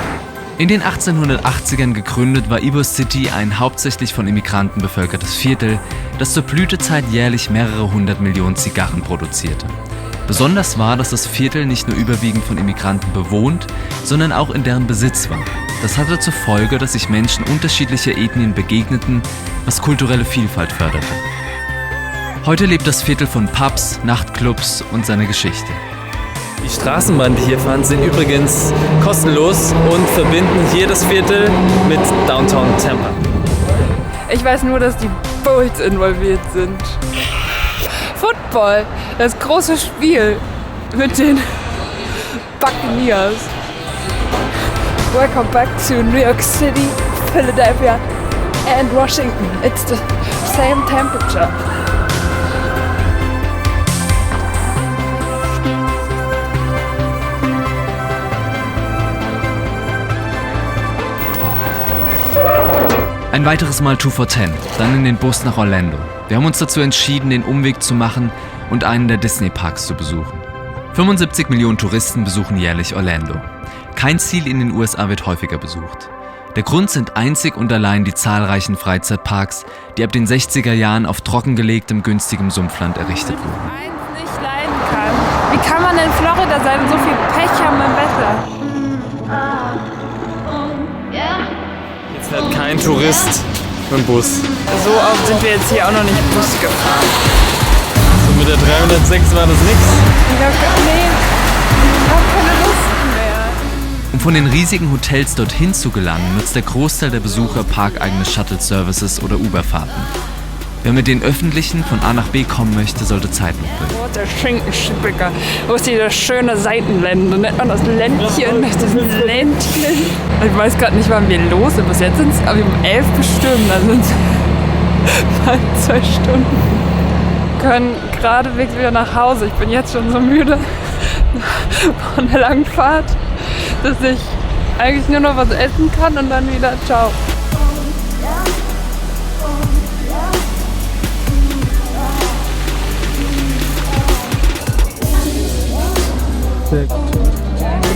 In den 1880ern gegründet, war Ybor City ein hauptsächlich von Immigranten bevölkertes Viertel, das zur Blütezeit jährlich mehrere 100 Millionen Zigarren produzierte. Besonders war, dass das Viertel nicht nur überwiegend von Immigranten bewohnt, sondern auch in deren Besitz war. Das hatte zur Folge, dass sich Menschen unterschiedlicher Ethnien begegneten, was kulturelle Vielfalt förderte. Heute lebt das Viertel von Pubs, Nachtclubs und seiner Geschichte. Die Straßenbahnen, die hier fahren, sind übrigens kostenlos und verbinden hier das Viertel mit Downtown Tampa. Ich weiß nur, dass die Bulls involviert sind. Football, das große Spiel mit den Buccaneers. Welcome back to New York City, Philadelphia and Washington. It's the same temperature. Ein weiteres Mal 2 for 10, dann in den Bus nach Orlando. Wir haben uns dazu entschieden, den Umweg zu machen und einen der Disney-Parks zu besuchen. 75 Millionen Touristen besuchen jährlich Orlando. Kein Ziel in den USA wird häufiger besucht. Der Grund sind einzig und allein die zahlreichen Freizeitparks, die ab den 60er Jahren auf trockengelegtem, günstigem Sumpfland errichtet wurden. Eins nicht leiden kann. Wie kann man in Florida sein und so viel Pech haben im Wetter? Jetzt fährt kein Tourist mit dem Bus. So oft sind wir jetzt hier auch noch nicht Bus gefahren. So mit der 306 war das nix. Ich hab keine Lust mehr. Um von den riesigen Hotels dorthin zu gelangen, nutzt der Großteil der Besucher parkeigene Shuttle-Services oder Uber-Fahrten. Wer mit den Öffentlichen von A nach B kommen möchte, sollte Zeit mitbringen. Wo ist der Schinkenschippiger? Wo ist diese schöne Seitenlände? Nennt man das Ländchen? Das ist ein Ländchen. Ich weiß gerade nicht, wann wir los sind. Bis jetzt sind es um 11 bestimmt. Dann sind es bald 2 Stunden. Wir können gerade wieder nach Hause. Ich bin jetzt schon so müde von der langen Fahrt, dass ich eigentlich nur noch was essen kann und dann wieder ciao.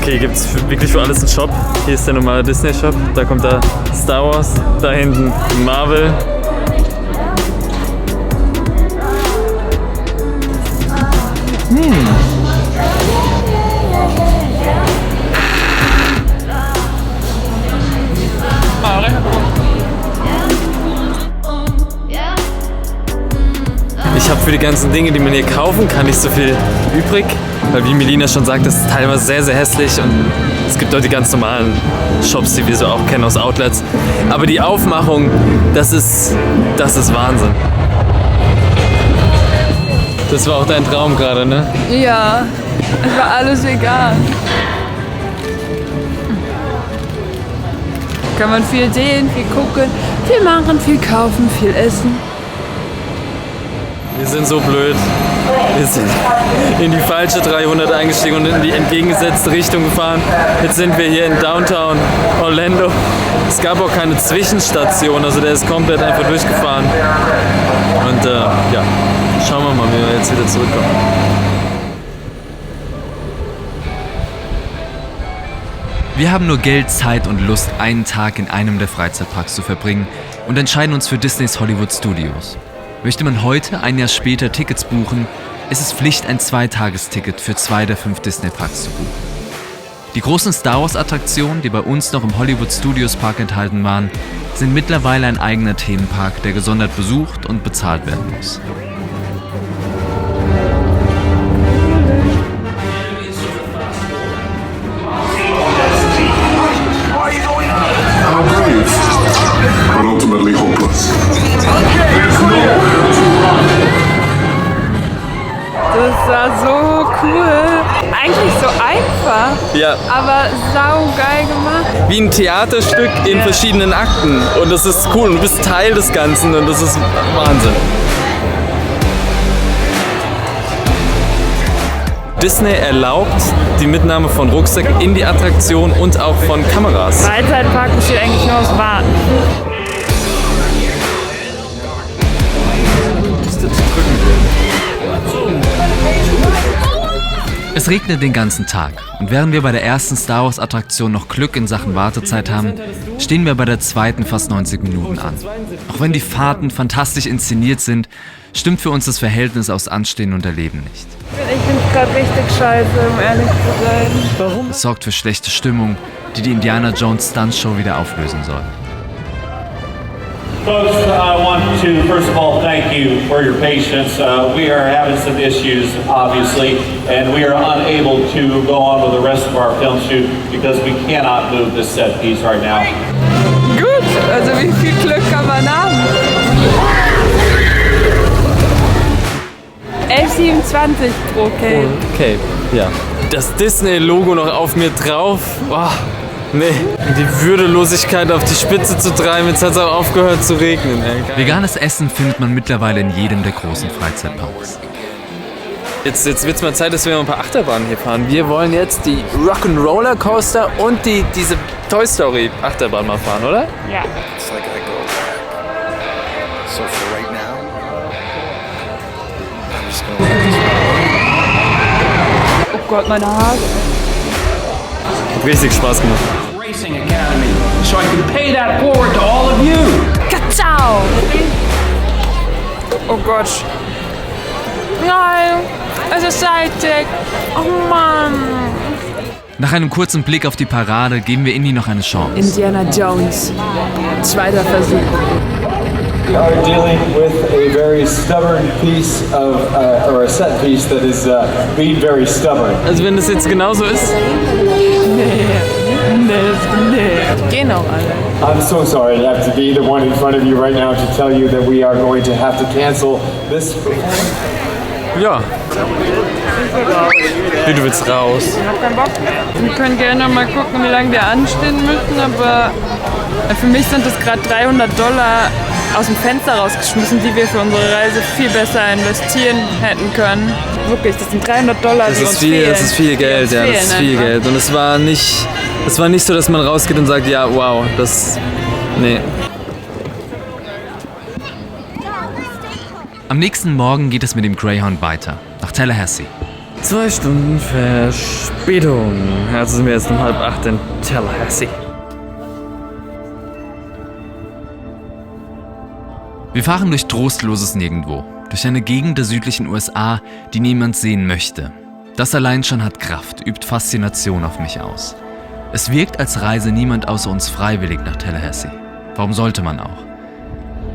Okay, gibt es wirklich für alles einen Shop. Hier ist der normale Disney-Shop, da kommt da Star Wars, da hinten Marvel. Ich habe für die ganzen Dinge, die man hier kaufen kann, nicht so viel übrig. Weil wie Melina schon sagt, das ist teilweise sehr, sehr hässlich und es gibt dort die ganz normalen Shops, die wir so auch kennen aus Outlets. Aber die Aufmachung, das ist Wahnsinn. Das war auch dein Traum gerade, ne? Ja, es war alles vegan. Kann man viel sehen, viel gucken, viel machen, viel kaufen, viel essen. Wir sind so blöd. Wir sind in die falsche 300 eingestiegen und in die entgegengesetzte Richtung gefahren. Jetzt sind wir hier in Downtown Orlando. Es gab auch keine Zwischenstation, also der ist komplett einfach durchgefahren. Und ja, schauen wir mal, wie wir jetzt wieder zurückkommen. Wir haben nur Geld, Zeit und Lust, einen Tag in einem der Freizeitparks zu verbringen und entscheiden uns für Disneys Hollywood Studios. Möchte man heute, ein Jahr später, Tickets buchen, ist es Pflicht, ein 2-Tagesticket für 2 der 5 Disney-Parks zu buchen. Die großen Star Wars-Attraktionen, die bei uns noch im Hollywood Studios Park enthalten waren, sind mittlerweile ein eigener Themenpark, der gesondert besucht und bezahlt werden muss. But ultimately hopeless. Das war so cool. Eigentlich so einfach, Ja. aber saugeil gemacht. Wie ein Theaterstück in verschiedenen Akten. Und das ist cool. Und du bist Teil des Ganzen und das ist Wahnsinn. Disney erlaubt die Mitnahme von Rucksäcken in die Attraktion und auch von Kameras. Freizeitpark besteht eigentlich nur aus Warten. Es regnet den ganzen Tag und während wir bei der ersten Star Wars Attraktion noch Glück in Sachen Wartezeit haben, stehen wir bei der zweiten fast 90 Minuten an. Auch wenn die Fahrten fantastisch inszeniert sind, stimmt für uns das Verhältnis aus Anstehen und Erleben nicht. Ich finde es gerade richtig scheiße, um ehrlich zu sein. Warum? Es sorgt für schlechte Stimmung, die Indiana Jones Stunt Show wieder auflösen soll. Folks, I want to first of all thank you for your patience. We are having some issues, obviously, and we are unable to go on with the rest of our film shoot because we cannot move this set piece right now. Gut, also wie viel Glück kann man haben? 11,27 pro Cape. Okay, ja. Das Disney-Logo noch auf mir drauf. Oh, nee. Die Würdelosigkeit auf die Spitze zu treiben. Jetzt hat es auch aufgehört zu regnen. Ey. Veganes Essen findet man mittlerweile in jedem der großen Freizeitparks. Jetzt wird es mal Zeit, dass wir mal ein paar Achterbahnen hier fahren. Wir wollen jetzt die Rock'n'Roller Coaster und diese Toy Story Achterbahn mal fahren, oder? Ja. It's like I go back. So for right now, I'm just gonna. Oh Gott, meine Haare. Hat richtig Spaß gemacht. Racing Academy, so I can pay that forward to all of you. Ciao! Oh Gott. Nein, es ist Sidekick. Oh Mann. Nach einem kurzen Blick auf die Parade geben wir Indy noch eine Chance. Indiana Jones. Zweiter Versuch. We are dealing with a very stubborn piece of, or a set piece that is being very stubborn. Also wenn das jetzt genauso ist? Nee. Gehen auch alle. I'm so sorry to have to be the one in front of you right now to tell you that we are going to have to cancel this. Ja. Du willst raus. Ich hab keinen Bock mehr. Wir können gerne mal gucken, wie lange wir anstehen müssen, aber für mich sind das gerade $300 aus dem Fenster rausgeschmissen, die wir für unsere Reise viel besser investieren hätten können. Wirklich, das sind $300, die uns fehlen. Das ist viel Geld, ja, das ist viel Geld. Und es war nicht so, dass man rausgeht und sagt, ja, wow, nee. Am nächsten Morgen geht es mit dem Greyhound weiter, nach Tallahassee. 2 Stunden Verspätung. Also sind wir jetzt um 7:30 in Tallahassee. Wir fahren durch trostloses Nirgendwo, durch eine Gegend der südlichen USA, die niemand sehen möchte. Das allein schon hat Kraft, übt Faszination auf mich aus. Es wirkt, als reise niemand außer uns freiwillig nach Tallahassee. Warum sollte man auch?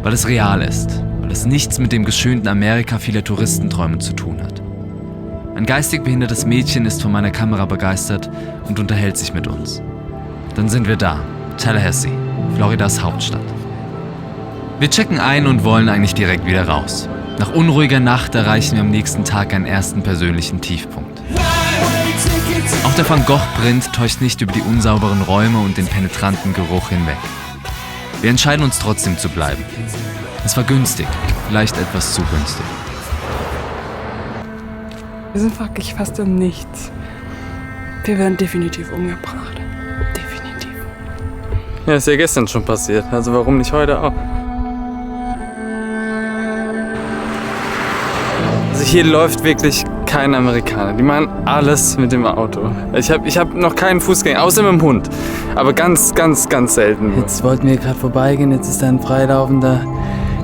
Weil es real ist, weil es nichts mit dem geschönten Amerika vieler Touristenträume zu tun hat. Ein geistig behindertes Mädchen ist von meiner Kamera begeistert und unterhält sich mit uns. Dann sind wir da, Tallahassee, Floridas Hauptstadt. Wir checken ein und wollen eigentlich direkt wieder raus. Nach unruhiger Nacht erreichen wir am nächsten Tag einen ersten persönlichen Tiefpunkt. Auch der Van Gogh-Print täuscht nicht über die unsauberen Räume und den penetranten Geruch hinweg. Wir entscheiden uns trotzdem zu bleiben. Es war günstig, vielleicht etwas zu günstig. Wir sind wirklich fast um nichts. Wir werden definitiv umgebracht. Definitiv. Ja, ist ja gestern schon passiert, also warum nicht heute auch? Also hier läuft wirklich kein Amerikaner. Die machen alles mit dem Auto. Ich hab noch keinen Fußgänger, außer mit dem Hund. Aber ganz, ganz, ganz selten. Jetzt wollten wir gerade vorbeigehen, jetzt ist da ein Freilaufender.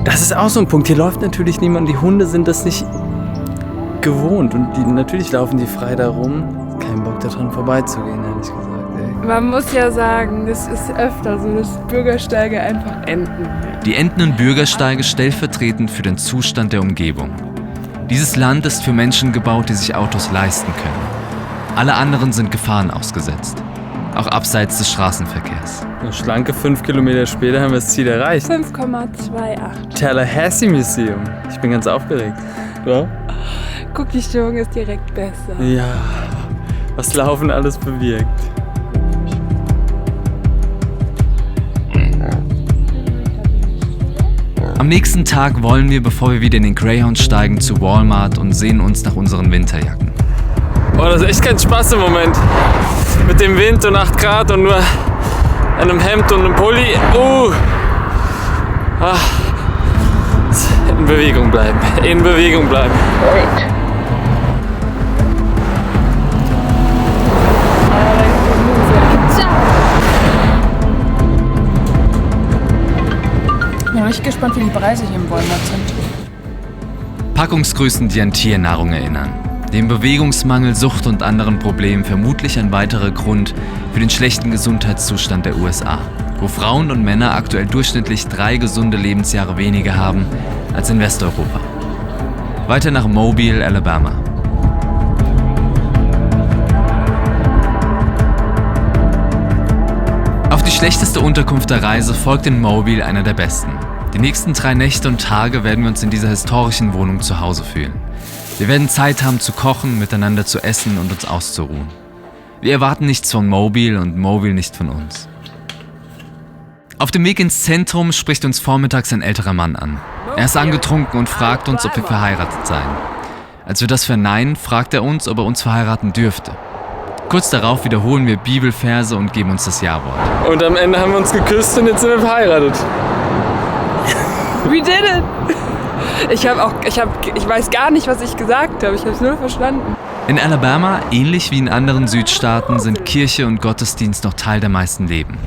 Das ist auch so ein Punkt. Hier läuft natürlich niemand. Die Hunde sind das nicht gewohnt. Und natürlich laufen die frei da rum. Kein Bock daran vorbeizugehen, ehrlich gesagt. Ey. Man muss ja sagen, das ist öfter so, dass Bürgersteige einfach enden. Die endenden Bürgersteige stellvertretend für den Zustand der Umgebung. Dieses Land ist für Menschen gebaut, die sich Autos leisten können. Alle anderen sind Gefahren ausgesetzt. Auch abseits des Straßenverkehrs. Eine schlanke 5 Kilometer später haben wir das Ziel erreicht. 5,28. Tallahassee Museum. Ich bin ganz aufgeregt. Ja? Guck, die Stimmung ist direkt besser. Ja, was Laufen alles bewirkt. Am nächsten Tag wollen wir, bevor wir wieder in den Greyhound steigen, zu Walmart und sehen uns nach unseren Winterjacken. Oh, das ist echt kein Spaß im Moment. Mit dem Wind und 8 Grad und nur einem Hemd und einem Pulli. In Bewegung bleiben. In Bewegung bleiben. Ich bin richtig gespannt, wie die Preise hier im Walmart sind. Packungsgrößen, die an Tiernahrung erinnern. Dem Bewegungsmangel, Sucht und anderen Problemen vermutlich ein weiterer Grund für den schlechten Gesundheitszustand der USA, wo Frauen und Männer aktuell durchschnittlich 3 gesunde Lebensjahre weniger haben als in Westeuropa. Weiter nach Mobile, Alabama. Auf die schlechteste Unterkunft der Reise folgt in Mobile einer der besten. Die nächsten 3 Nächte und Tage werden wir uns in dieser historischen Wohnung zu Hause fühlen. Wir werden Zeit haben zu kochen, miteinander zu essen und uns auszuruhen. Wir erwarten nichts von Mobile und Mobile nicht von uns. Auf dem Weg ins Zentrum spricht uns vormittags ein älterer Mann an. Er ist angetrunken und fragt uns, ob wir verheiratet seien. Als wir das verneinen, fragt er uns, ob er uns verheiraten dürfte. Kurz darauf wiederholen wir Bibelverse und geben uns das Ja-Wort. Und am Ende haben wir uns geküsst und jetzt sind wir verheiratet. We did it! Ich weiß gar nicht, was ich gesagt habe. Ich habe es nur verstanden. In Alabama, ähnlich wie in anderen Südstaaten, sind Kirche und Gottesdienst noch Teil der meisten Leben.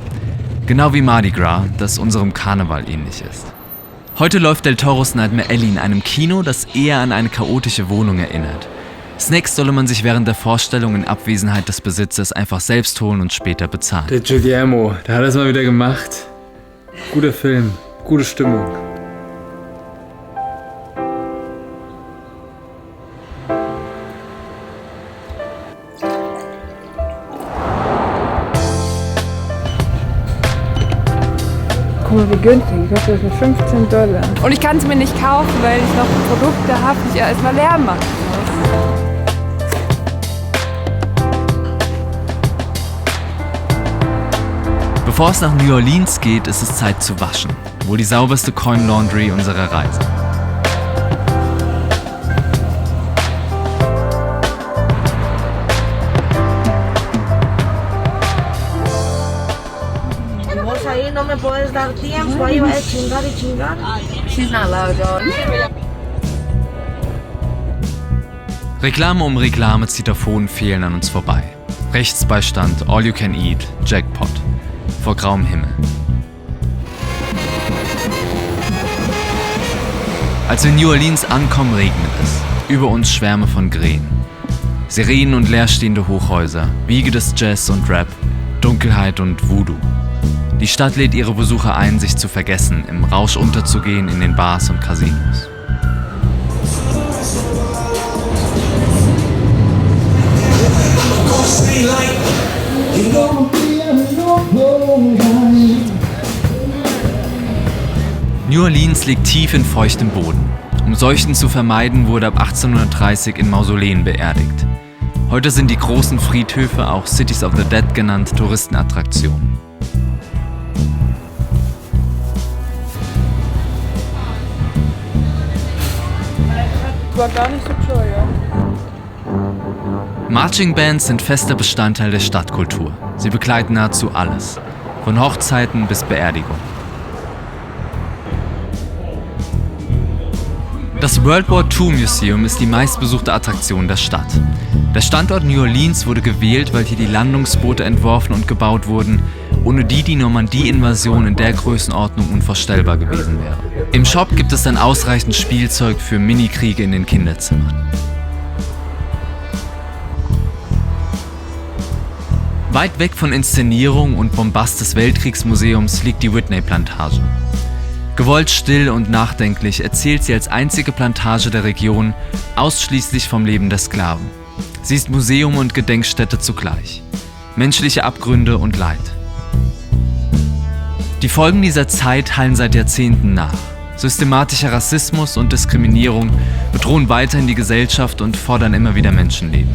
Genau wie Mardi Gras, das unserem Karneval ähnlich ist. Heute läuft Del Toros Nightmare Alley in einem Kino, das eher an eine chaotische Wohnung erinnert. Snacks solle man sich während der Vorstellung in Abwesenheit des Besitzers einfach selbst holen und später bezahlen. Der Guillermo, der hat das mal wieder gemacht. Guter Film, gute Stimmung. Guck mal, wie günstig. Ich glaube, das sind $15. Und ich kann es mir nicht kaufen, weil ich noch Produkte habe, die ich erstmal leer machen muss. Bevor es nach New Orleans geht, ist es Zeit zu waschen. Wohl die sauberste Coin Laundry unserer Reise. No me puedes dar tiempo, ahí va a chingar y chingar. She's not loud, dog. Reklame um Reklame, Zitaphonen fehlen an uns vorbei. Rechtsbeistand, All You Can Eat, Jackpot. Vor grauem Himmel. Als wir in New Orleans ankommen, regnet es. Über uns Schwärme von Krähen. Sirenen und leerstehende Hochhäuser, Wiege des Jazz und Rap, Dunkelheit und Voodoo. Die Stadt lädt ihre Besucher ein, sich zu vergessen, im Rausch unterzugehen in den Bars und Casinos. New Orleans liegt tief in feuchtem Boden. Um Seuchen zu vermeiden, wurde ab 1830 in Mausoleen beerdigt. Heute sind die großen Friedhöfe, auch Cities of the Dead genannt, Touristenattraktionen. War gar nicht so teuer. Marching Bands sind fester Bestandteil der Stadtkultur. Sie begleiten nahezu alles, von Hochzeiten bis Beerdigung. Das World War II Museum ist die meistbesuchte Attraktion der Stadt. Der Standort New Orleans wurde gewählt, weil hier die Landungsboote entworfen und gebaut wurden, ohne die Normandie-Invasion in der Größenordnung unvorstellbar gewesen wäre. Im Shop gibt es dann ausreichend Spielzeug für Minikriege in den Kinderzimmern. Weit weg von Inszenierung und Bombast des Weltkriegsmuseums liegt die Whitney-Plantage. Gewollt still und nachdenklich erzählt sie als einzige Plantage der Region ausschließlich vom Leben der Sklaven. Sie ist Museum und Gedenkstätte zugleich. Menschliche Abgründe und Leid. Die Folgen dieser Zeit hallen seit Jahrzehnten nach. Systematischer Rassismus und Diskriminierung bedrohen weiterhin die Gesellschaft und fordern immer wieder Menschenleben.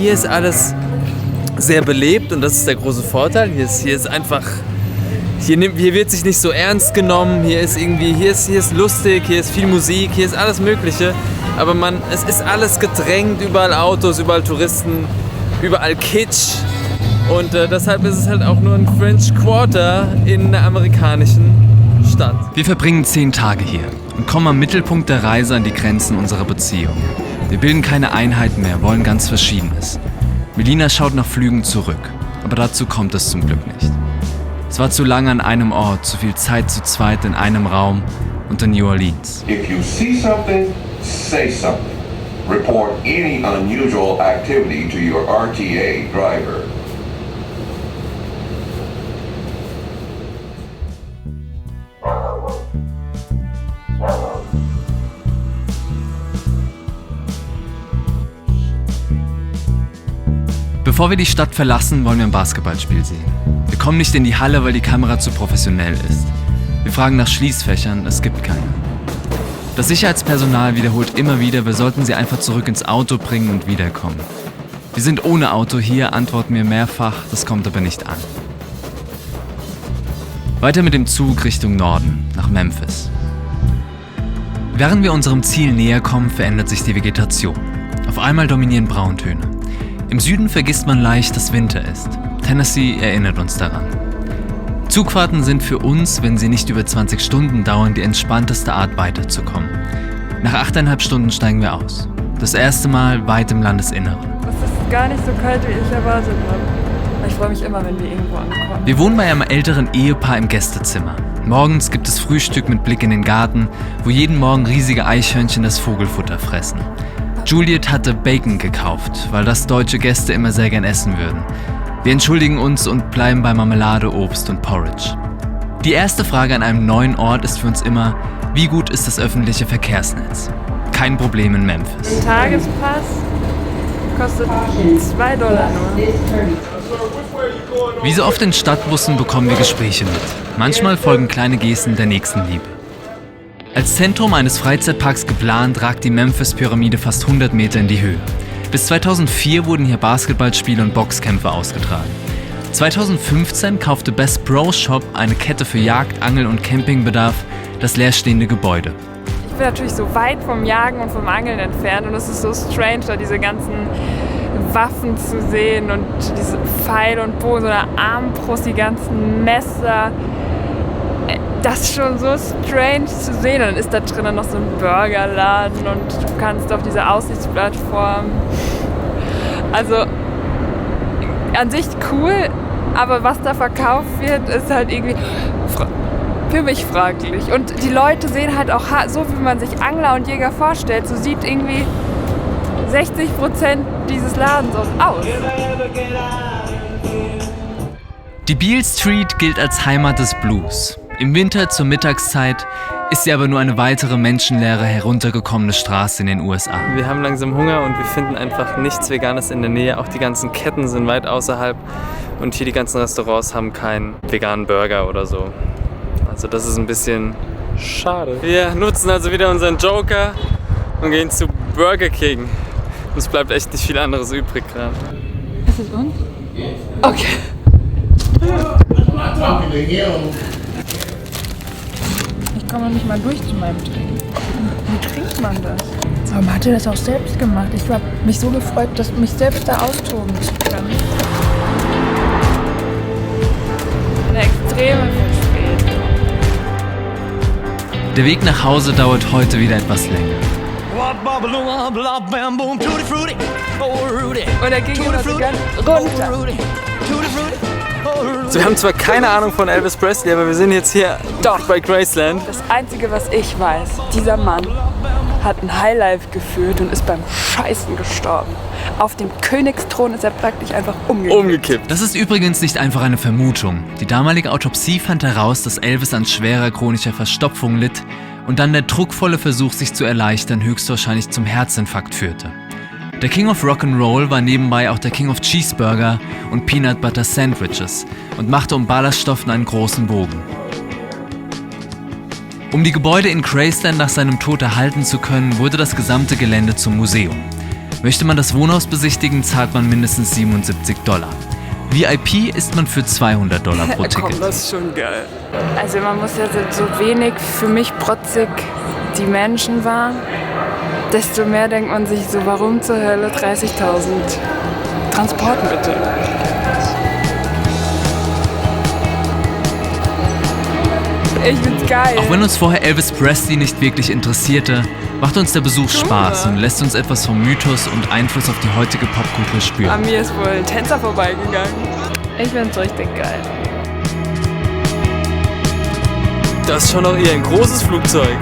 Hier ist alles sehr belebt und das ist der große Vorteil. Hier ist einfach, hier wird sich nicht so ernst genommen, hier ist lustig, hier ist viel Musik, hier ist alles Mögliche. Aber es ist alles gedrängt, überall Autos, überall Touristen, überall Kitsch. Und deshalb ist es halt auch nur ein French Quarter in einer amerikanischen Stadt. Wir verbringen 10 Tage hier und kommen am Mittelpunkt der Reise an die Grenzen unserer Beziehung. Wir bilden keine Einheit mehr, wollen ganz Verschiedenes. Melina schaut nach Flügen zurück, aber dazu kommt es zum Glück nicht. Es war zu lange an einem Ort, zu viel Zeit zu zweit in einem Raum und in New Orleans. If you see something, say something. Report any unusual activity to your RTA driver. Bevor wir die Stadt verlassen, wollen wir ein Basketballspiel sehen. Wir kommen nicht in die Halle, weil die Kamera zu professionell ist. Wir fragen nach Schließfächern, es gibt keine. Das Sicherheitspersonal wiederholt immer wieder, wir sollten sie einfach zurück ins Auto bringen und wiederkommen. Wir sind ohne Auto hier, antworten wir mehrfach, das kommt aber nicht an. Weiter mit dem Zug Richtung Norden, nach Memphis. Während wir unserem Ziel näher kommen, verändert sich die Vegetation. Auf einmal dominieren Brauntöne. Im Süden vergisst man leicht, dass Winter ist. Tennessee erinnert uns daran. Zugfahrten sind für uns, wenn sie nicht über 20 Stunden dauern, die entspannteste Art weiterzukommen. Nach 8,5 Stunden steigen wir aus. Das erste Mal weit im Landesinneren. Es ist gar nicht so kalt, wie ich erwartet habe. Ich freue mich immer, wenn wir irgendwo ankommen. Wir wohnen bei einem älteren Ehepaar im Gästezimmer. Morgens gibt es Frühstück mit Blick in den Garten, wo jeden Morgen riesige Eichhörnchen das Vogelfutter fressen. Juliet hatte Bacon gekauft, weil das deutsche Gäste immer sehr gern essen würden. Wir entschuldigen uns und bleiben bei Marmelade, Obst und Porridge. Die erste Frage an einem neuen Ort ist für uns immer, wie gut ist das öffentliche Verkehrsnetz? Kein Problem in Memphis. Ein Tagespass kostet $2 nur. Wie so oft in Stadtbussen bekommen wir Gespräche mit. Manchmal folgen kleine Gesten der Nächstenliebe. Als Zentrum eines Freizeitparks geplant, ragt die Memphis-Pyramide fast 100 Meter in die Höhe. Bis 2004 wurden hier Basketballspiele und Boxkämpfe ausgetragen. 2015 kaufte Best Pro Shop, eine Kette für Jagd, Angel und Campingbedarf, das leerstehende Gebäude. Ich bin natürlich so weit vom Jagen und vom Angeln entfernt und es ist so strange, da diese ganzen Waffen zu sehen und diese Pfeil und Bogen, so eine Armbrust, die ganzen Messer. Das ist schon so strange zu sehen. Dann ist da drinnen noch so ein Burgerladen und du kannst auf dieser Aussichtsplattform. Also an sich cool, aber was da verkauft wird, ist halt irgendwie für mich fraglich. Und die Leute sehen halt auch so, wie man sich Angler und Jäger vorstellt. So sieht irgendwie 60% dieses Ladens aus. Die Beale Street gilt als Heimat des Blues. Im Winter zur Mittagszeit ist sie aber nur eine weitere menschenleere, heruntergekommene Straße in den USA. Wir haben langsam Hunger und wir finden einfach nichts Veganes in der Nähe. Auch die ganzen Ketten sind weit außerhalb und hier die ganzen Restaurants haben keinen veganen Burger oder so. Also das ist ein bisschen schade. Wir nutzen also wieder unseren Joker und gehen zu Burger King. Uns bleibt echt nicht viel anderes übrig gerade. Ist es uns? Okay. Ich komme nicht mal durch zu meinem Trinken. Wie trinkt man das? Aber man hatte das auch selbst gemacht. Ich habe mich so gefreut, dass mich selbst da austoben zu können. Eine extreme Verspätung. Der Weg nach Hause dauert heute wieder etwas länger. Und er ging immer so ganz runter. So, wir haben zwar keine Ahnung von Elvis Presley, aber wir sind jetzt hier bei Graceland. Das Einzige, was ich weiß, dieser Mann hat ein Highlife geführt und ist beim Scheißen gestorben. Auf dem Königsthron ist er praktisch einfach umgekippt. Das ist übrigens nicht einfach eine Vermutung. Die damalige Autopsie fand heraus, dass Elvis an schwerer chronischer Verstopfung litt und dann der druckvolle Versuch, sich zu erleichtern, höchstwahrscheinlich zum Herzinfarkt führte. Der King of Rock'n'Roll war nebenbei auch der King of Cheeseburger und Peanut Butter Sandwiches und machte um Ballaststoffen einen großen Bogen. Um die Gebäude in Graceland nach seinem Tod erhalten zu können, wurde das gesamte Gelände zum Museum. Möchte man das Wohnhaus besichtigen, zahlt man mindestens $77. VIP ist man für $200 pro Ticket. Komm, das ist schon geil. Also man muss ja so wenig für mich protzig die Menschen waren, desto mehr denkt man sich so, warum zur Hölle 30.000 Transporten bitte? Ich find's geil. Auch wenn uns vorher Elvis Presley nicht wirklich interessierte, macht uns der Besuch Spaß und lässt uns etwas vom Mythos und Einfluss auf die heutige Popkultur spüren. An mir ist wohl ein Tänzer vorbeigegangen. Ich find's richtig geil. Das ist schon noch eher ein großes Flugzeug.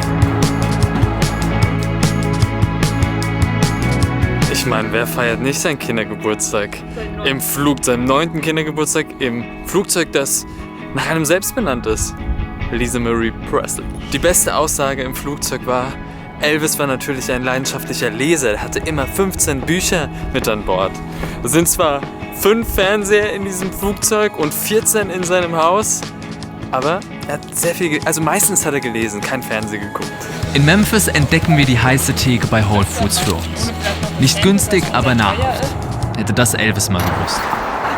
Ich meine, wer feiert nicht seinen Kindergeburtstag? Seinem 9. Kindergeburtstag im Flugzeug, das nach einem selbst benannt ist. Lisa Marie Presley. Die beste Aussage im Flugzeug war, Elvis war natürlich ein leidenschaftlicher Leser. Er hatte immer 15 Bücher mit an Bord. Es sind zwar 5 Fernseher in diesem Flugzeug und 14 in seinem Haus, aber er hat sehr viel, also meistens hat er gelesen, kein Fernsehen geguckt. In Memphis entdecken wir die heiße Theke bei Whole Foods für uns. Nicht günstig, aber nahrhaft. Hätte das Elvis mal gewusst.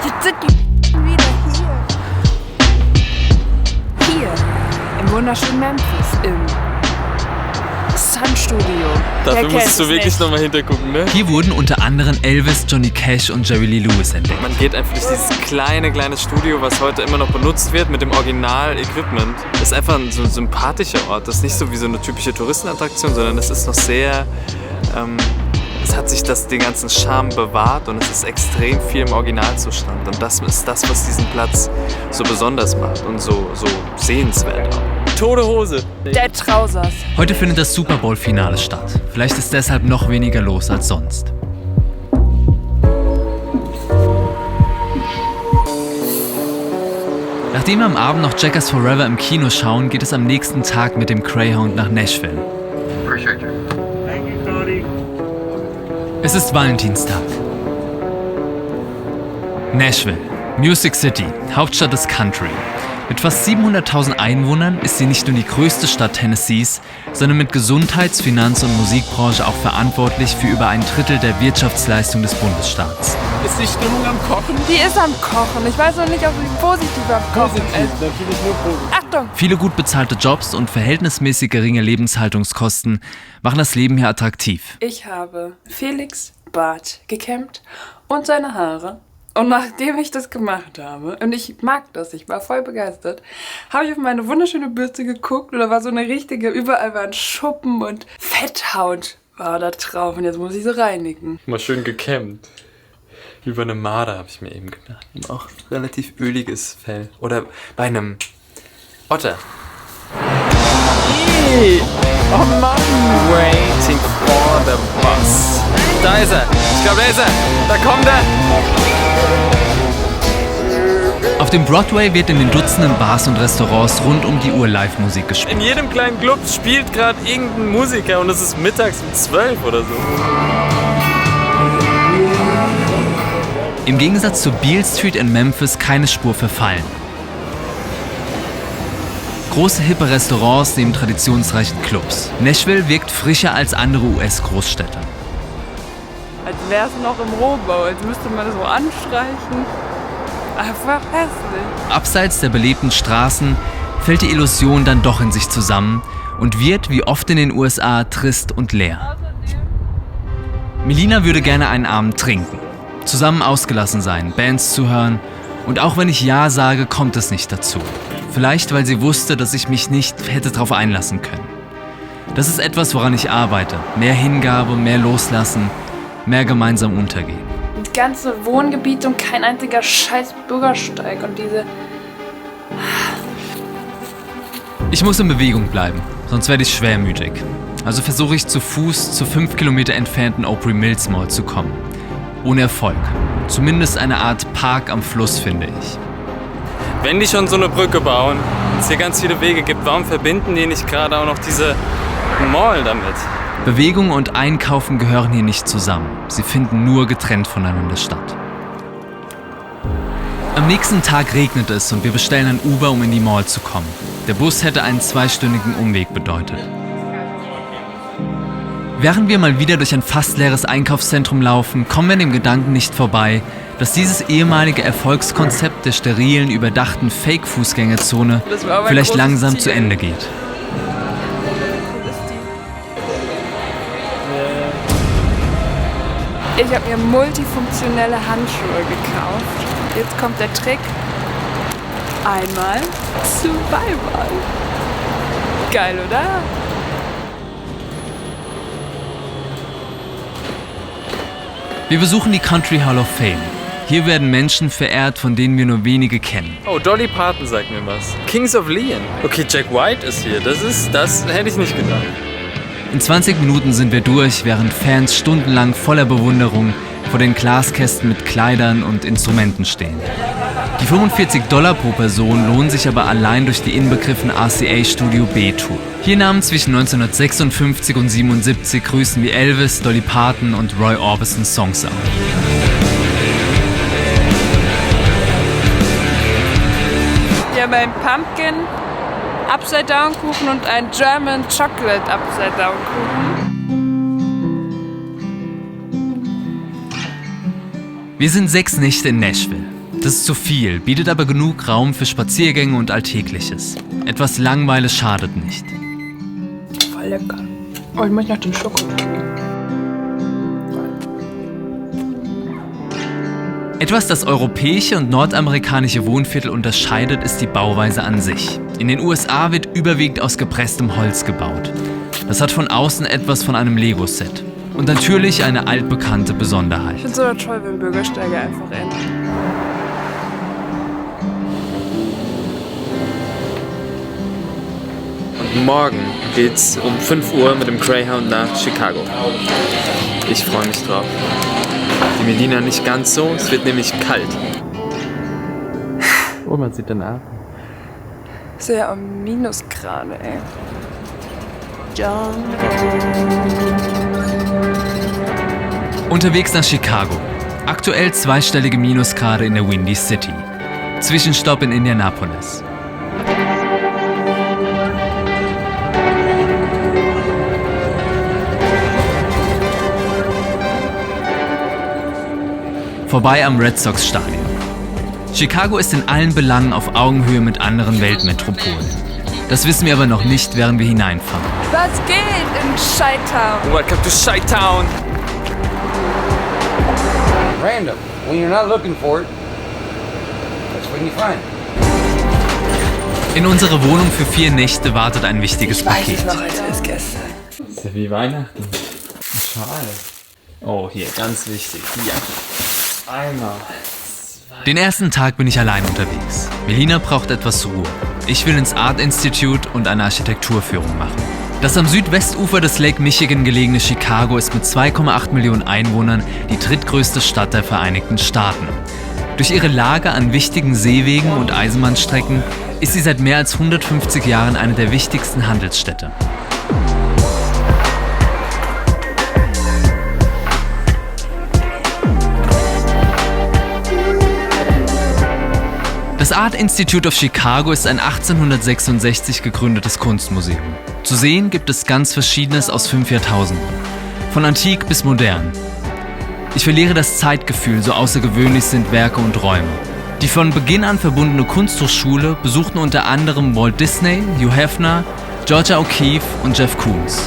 Jetzt sind die wieder hier. Im wunderschönen Memphis, im Sun Studio. Dafür musst du wirklich nochmal hintergucken, ne? Hier wurden unter anderem Elvis, Johnny Cash und Jerry Lee Lewis entdeckt. Man geht einfach durch dieses kleine Studio, was heute immer noch benutzt wird, mit dem Original-Equipment. Das ist einfach so ein sympathischer Ort. Das ist nicht so wie so eine typische Touristenattraktion, sondern das ist noch sehr... es hat sich den ganzen Charme bewahrt und es ist extrem viel im Originalzustand. Und das ist das, was diesen Platz so besonders macht und so sehenswert auch. Tote Hose. Der Trousers. Heute findet das Super Bowl-Finale statt. Vielleicht ist deshalb noch weniger los als sonst. Nachdem wir am Abend noch Jackers Forever im Kino schauen, geht es am nächsten Tag mit dem Greyhound nach Nashville. Es ist Valentinstag. Nashville, Music City, Hauptstadt des Country. Mit fast 700.000 Einwohnern ist sie nicht nur die größte Stadt Tennessees, sondern mit Gesundheits-, Finanz- und Musikbranche auch verantwortlich für über ein Drittel der Wirtschaftsleistung des Bundesstaats. Ist die Stimmung am Kochen? Die ist am Kochen. Ich weiß noch nicht, ob sie positiv am Kochen ist. Natürlich nur positiv. Achtung! Viele gut bezahlte Jobs und verhältnismäßig geringe Lebenshaltungskosten machen das Leben hier attraktiv. Ich habe Felix Bart gekämmt und seine Haare. Und nachdem ich das gemacht habe, und ich mag das, ich war voll begeistert, habe ich auf meine wunderschöne Bürste geguckt und da war so eine richtige, überall waren Schuppen und Fetthaut war da drauf und jetzt muss ich sie reinigen. Mal schön gekämmt. Wie bei einem Marder habe ich mir eben gedacht. Auch relativ öliges Fell. Oder bei einem Otter. Hey. Oh Mann! Waiting for the bus. Da ist er! Ich glaube, da ist er! Da kommt er! Auf dem Broadway wird in den Dutzenden Bars und Restaurants rund um die Uhr Live-Musik gespielt. In jedem kleinen Club spielt gerade irgendein Musiker und es ist mittags um 12 oder so. Im Gegensatz zur Beale Street in Memphis keine Spur verfallen. Große hippe Restaurants neben traditionsreichen Clubs. Nashville wirkt frischer als andere US-Großstädte. Als wäre es noch im Rohbau, als müsste man das so anstreichen. einfach hässlich. Abseits der belebten Straßen fällt die Illusion dann doch in sich zusammen und wird, wie oft in den USA, trist und leer. Melina würde gerne einen Abend trinken, zusammen ausgelassen sein, Bands zu hören, und auch wenn ich Ja sage, kommt es nicht dazu. Vielleicht, weil sie wusste, dass ich mich nicht hätte darauf einlassen können. Das ist etwas, woran ich arbeite. Mehr Hingabe, mehr Loslassen, mehr gemeinsam untergehen. Und ganze Wohngebiete und kein einziger scheiß Bürgersteig und diese... Ich muss in Bewegung bleiben, sonst werde ich schwermütig. Also versuche ich zu Fuß zur 5 Kilometer entfernten Opry Mills Mall zu kommen. Ohne Erfolg. Zumindest eine Art Park am Fluss, finde ich. Wenn die schon so eine Brücke bauen und es hier ganz viele Wege gibt, warum verbinden die nicht gerade auch noch diese Mall damit? Bewegung und Einkaufen gehören hier nicht zusammen. Sie finden nur getrennt voneinander statt. Am nächsten Tag regnet es und wir bestellen ein Uber, um in die Mall zu kommen. Der Bus hätte einen 2-stündigen Umweg bedeutet. Während wir mal wieder durch ein fast leeres Einkaufszentrum laufen, kommen wir dem Gedanken nicht vorbei, dass dieses ehemalige Erfolgskonzept der sterilen, überdachten Fake-Fußgängerzone vielleicht langsam zu Ende geht. Ich habe mir multifunktionelle Handschuhe gekauft. Jetzt kommt der Trick. Einmal zweimal. Geil, oder? Wir besuchen die Country Hall of Fame. Hier werden Menschen verehrt, von denen wir nur wenige kennen. Oh, Dolly Parton sagt mir was. Kings of Leon. Okay, Jack White ist hier. Das hätte ich nicht gedacht. In 20 Minuten sind wir durch, während Fans stundenlang voller Bewunderung vor den Glaskästen mit Kleidern und Instrumenten stehen. Die $45 pro Person lohnen sich aber allein durch die inbegriffene RCA Studio B-Tour. Hier nahmen zwischen 1956 und 1977 Größen wie Elvis, Dolly Parton und Roy Orbison Songs auf. Wir haben einen Pumpkin Upside-Down Kuchen und einen German Chocolate Upside-Down Kuchen. Wir sind 6 Nächte in Nashville. Das ist zu viel, bietet aber genug Raum für Spaziergänge und Alltägliches. Etwas Langweile schadet nicht. Voll lecker. Oh, ich möchte noch den Schokokügel. Etwas, das europäische und nordamerikanische Wohnviertel unterscheidet, ist die Bauweise an sich. In den USA wird überwiegend aus gepresstem Holz gebaut. Das hat von außen etwas von einem Lego-Set. Und natürlich eine altbekannte Besonderheit. Ich finde es so toll, wenn Bürgersteige einfach enden. Und morgen geht's um 5 Uhr mit dem Greyhound nach Chicago. Ich freue mich drauf. Die Melina nicht ganz so, es wird nämlich kalt. Oh, man sieht den Abend. Ist ja am Minusgrade, ey. Unterwegs nach Chicago. Aktuell 2-stellige Minusgrade in der Windy City. Zwischenstopp in Indianapolis. Vorbei am Red Sox Stadion. Chicago ist in allen Belangen auf Augenhöhe mit anderen Weltmetropolen. Das wissen wir aber noch nicht, während wir hineinfahren. Was geht in Chi-Town? Welcome to Chi-Town. Random. When you're not looking for it, that's when you find it. In unserer Wohnung für 4 Nächte wartet ein wichtiges Paket. Ich weiß es noch, als wäre es gestern. Ist ja wie Weihnachten. Schade. Oh, hier, ganz wichtig. Die Jacke. Einmal. Den ersten Tag bin ich allein unterwegs. Melina braucht etwas Ruhe. Ich will ins Art Institute und eine Architekturführung machen. Das am Südwestufer des Lake Michigan gelegene Chicago ist mit 2,8 Millionen Einwohnern die drittgrößte Stadt der Vereinigten Staaten. Durch ihre Lage an wichtigen Seewegen und Eisenbahnstrecken ist sie seit mehr als 150 Jahren eine der wichtigsten Handelsstädte. Das Art Institute of Chicago ist ein 1866 gegründetes Kunstmuseum. Zu sehen gibt es ganz Verschiedenes aus 5 Jahrtausenden. Von antik bis modern. Ich verliere das Zeitgefühl, so außergewöhnlich sind Werke und Räume. Die von Beginn an verbundene Kunsthochschule besuchten unter anderem Walt Disney, Hugh Hefner, Georgia O'Keeffe und Jeff Koons.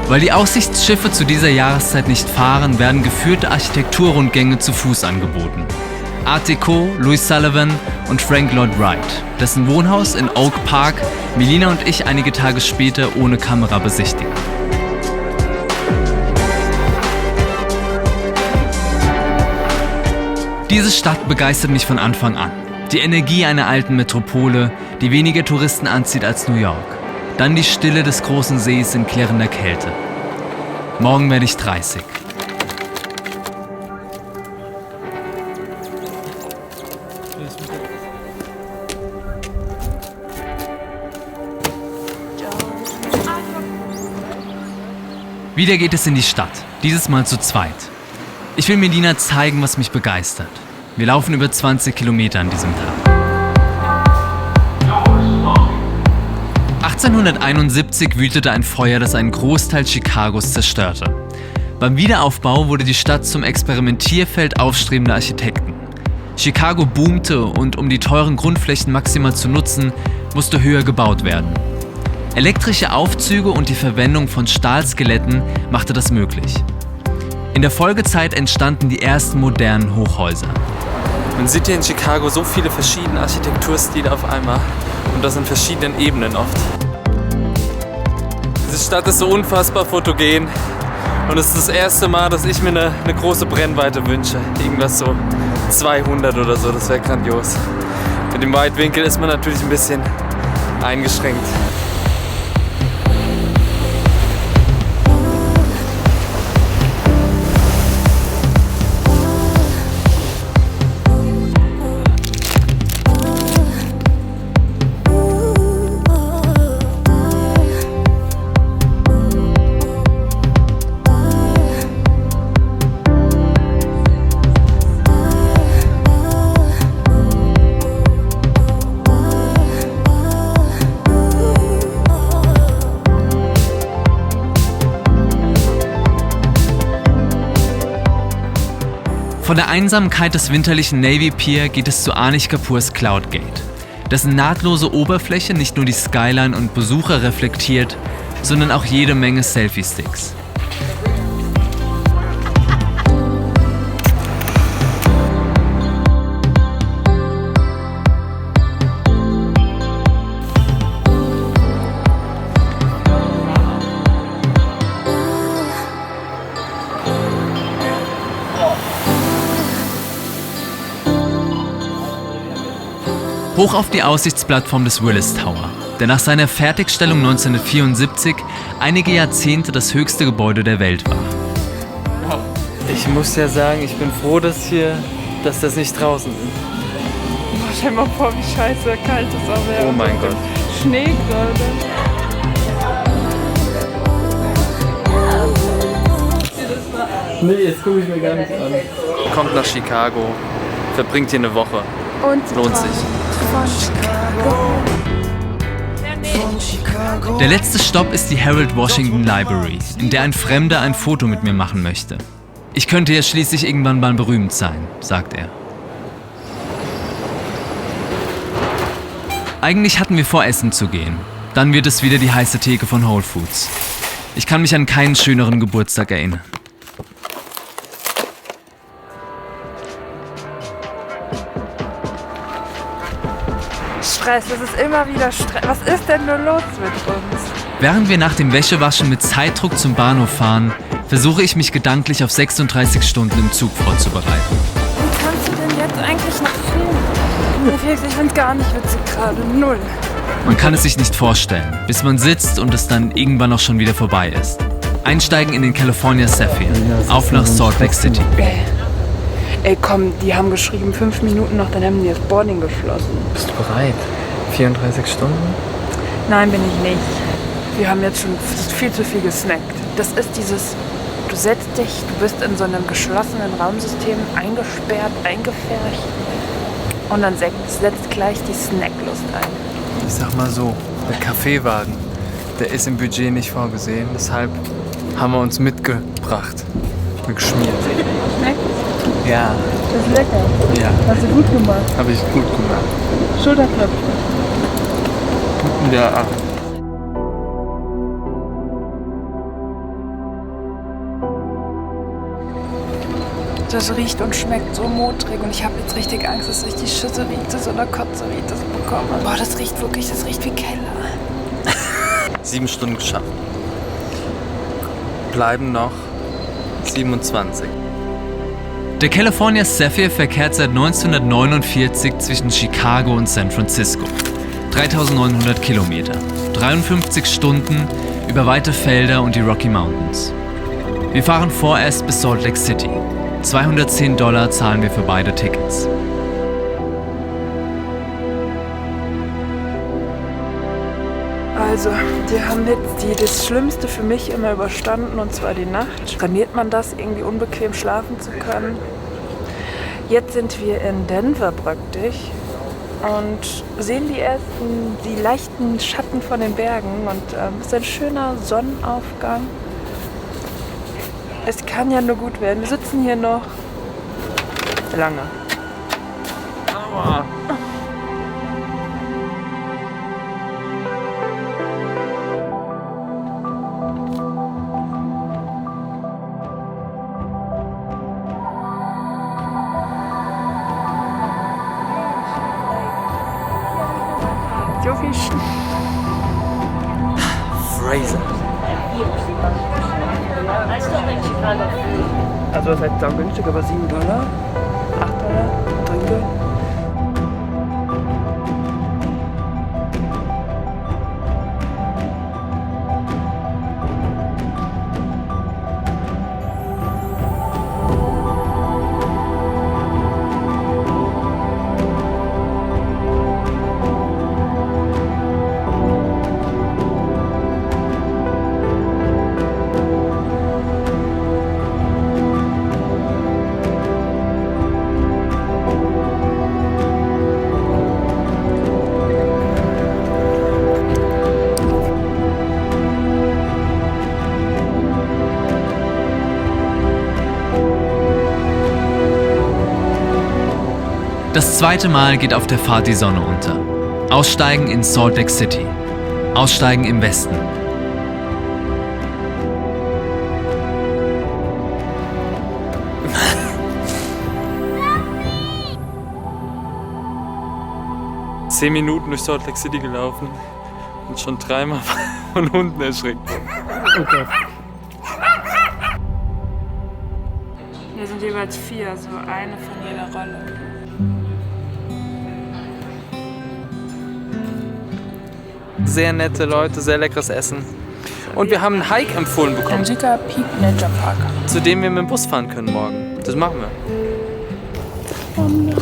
Weil die Aussichtsschiffe zu dieser Jahreszeit nicht fahren, werden geführte Architekturrundgänge zu Fuß angeboten. Art Deco, Louis Sullivan und Frank Lloyd Wright, dessen Wohnhaus in Oak Park Melina und ich einige Tage später ohne Kamera besichtigen. Diese Stadt begeistert mich von Anfang an. Die Energie einer alten Metropole, die weniger Touristen anzieht als New York. Dann die Stille des großen Sees in klirrender Kälte. Morgen werde ich 30. Wieder geht es in die Stadt, dieses Mal zu zweit. Ich will Melina zeigen, was mich begeistert. Wir laufen über 20 Kilometer an diesem Tag. 1871 wütete ein Feuer, das einen Großteil Chicagos zerstörte. Beim Wiederaufbau wurde die Stadt zum Experimentierfeld aufstrebender Architekten. Chicago boomte und um die teuren Grundflächen maximal zu nutzen, musste höher gebaut werden. Elektrische Aufzüge und die Verwendung von Stahlskeletten machte das möglich. In der Folgezeit entstanden die ersten modernen Hochhäuser. Man sieht hier in Chicago so viele verschiedene Architekturstile auf einmal und das in verschiedenen Ebenen oft. Diese Stadt ist so unfassbar fotogen und es ist das erste Mal, dass ich mir eine große Brennweite wünsche. Irgendwas so 200 oder so, das wäre grandios. Mit dem Weitwinkel ist man natürlich ein bisschen eingeschränkt. Von der Einsamkeit des winterlichen Navy Pier geht es zu Anish Kapoors Cloud Gate, dessen nahtlose Oberfläche nicht nur die Skyline und Besucher reflektiert, sondern auch jede Menge Selfie-Sticks. Hoch auf die Aussichtsplattform des Willis Tower, der nach seiner Fertigstellung 1974 einige Jahrzehnte das höchste Gebäude der Welt war. Ich muss ja sagen, ich bin froh, dass das nicht draußen ist. Stell dir mal vor, wie scheiße kalt es auch wäre. Oh mein Gott. Schnee gerade. Nee, jetzt gucke ich mir gar nicht an. Kommt nach Chicago, verbringt hier eine Woche. Und lohnt sich. Der letzte Stopp ist die Harold Washington Library, in der ein Fremder ein Foto mit mir machen möchte. Ich könnte ja schließlich irgendwann mal berühmt sein, sagt er. Eigentlich hatten wir vor, essen zu gehen. Dann wird es wieder die heiße Theke von Whole Foods. Ich kann mich an keinen schöneren Geburtstag erinnern. Stress, es ist immer wieder Stress. Was ist denn nur los mit uns? Während wir nach dem Wäschewaschen mit Zeitdruck zum Bahnhof fahren, versuche ich mich gedanklich auf 36 Stunden im Zug vorzubereiten. Wie kannst du denn jetzt eigentlich noch filmen? Ich finde es gar nicht witzig gerade, null. Man kann es sich nicht vorstellen, bis man sitzt und es dann irgendwann auch schon wieder vorbei ist. Einsteigen in den California Zephyr, auf nach Salt Lake City. Ey, komm, die haben geschrieben, 5 Minuten noch, dann haben die das Boarding geschlossen. Bist du bereit? 34 Stunden? Nein, bin ich nicht. Wir haben jetzt schon viel zu viel gesnackt. Das ist dieses, du setzt dich, du bist in so einem geschlossenen Raumsystem eingesperrt, eingepfercht und dann setzt gleich die Snacklust ein. Ich sag mal so, der Kaffeewagen, der ist im Budget nicht vorgesehen, deshalb haben wir uns mitgebracht. Geschmiert. Schmeckt? Ja. Das ist lecker. Ja. Hast du gut gemacht. Habe ich gut gemacht. Schulterklopfen. Ja. Das riecht und schmeckt so modrig und ich habe jetzt richtig Angst, dass ich die Schüsselitis oder Kotzeritis bekomme. Boah, das riecht wie Keller. 7 Stunden geschafft. Bleiben noch 27. Der California Zephyr verkehrt seit 1949 zwischen Chicago und San Francisco. 3900 Kilometer, 53 Stunden über weite Felder und die Rocky Mountains. Wir fahren vorerst bis Salt Lake City. $210 zahlen wir für beide Tickets. Also, wir haben jetzt das Schlimmste für mich immer überstanden, und zwar die Nacht. Trainiert man das, irgendwie unbequem schlafen zu können? Jetzt sind wir in Denver praktisch und sehen die leichten Schatten von den Bergen und es ist ein schöner Sonnenaufgang. Es kann ja nur gut werden. Wir sitzen hier noch lange. Aua. So viel Fraser. Also das ist halt saugünstig, aber $7, $8 Trinke. Das zweite Mal geht auf der Fahrt die Sonne unter. Aussteigen in Salt Lake City. Aussteigen im Westen. Zehn Minuten durch Salt Lake City gelaufen und schon 3-mal von Hunden erschreckt. Okay. Wir sind jeweils 4, so eine von jeder Rolle. Sehr nette Leute, sehr leckeres Essen. Und wir haben einen Hike empfohlen bekommen. Tanjika Peak Nature Park. Zu dem wir mit dem Bus fahren können morgen. Das machen wir. Oh nein.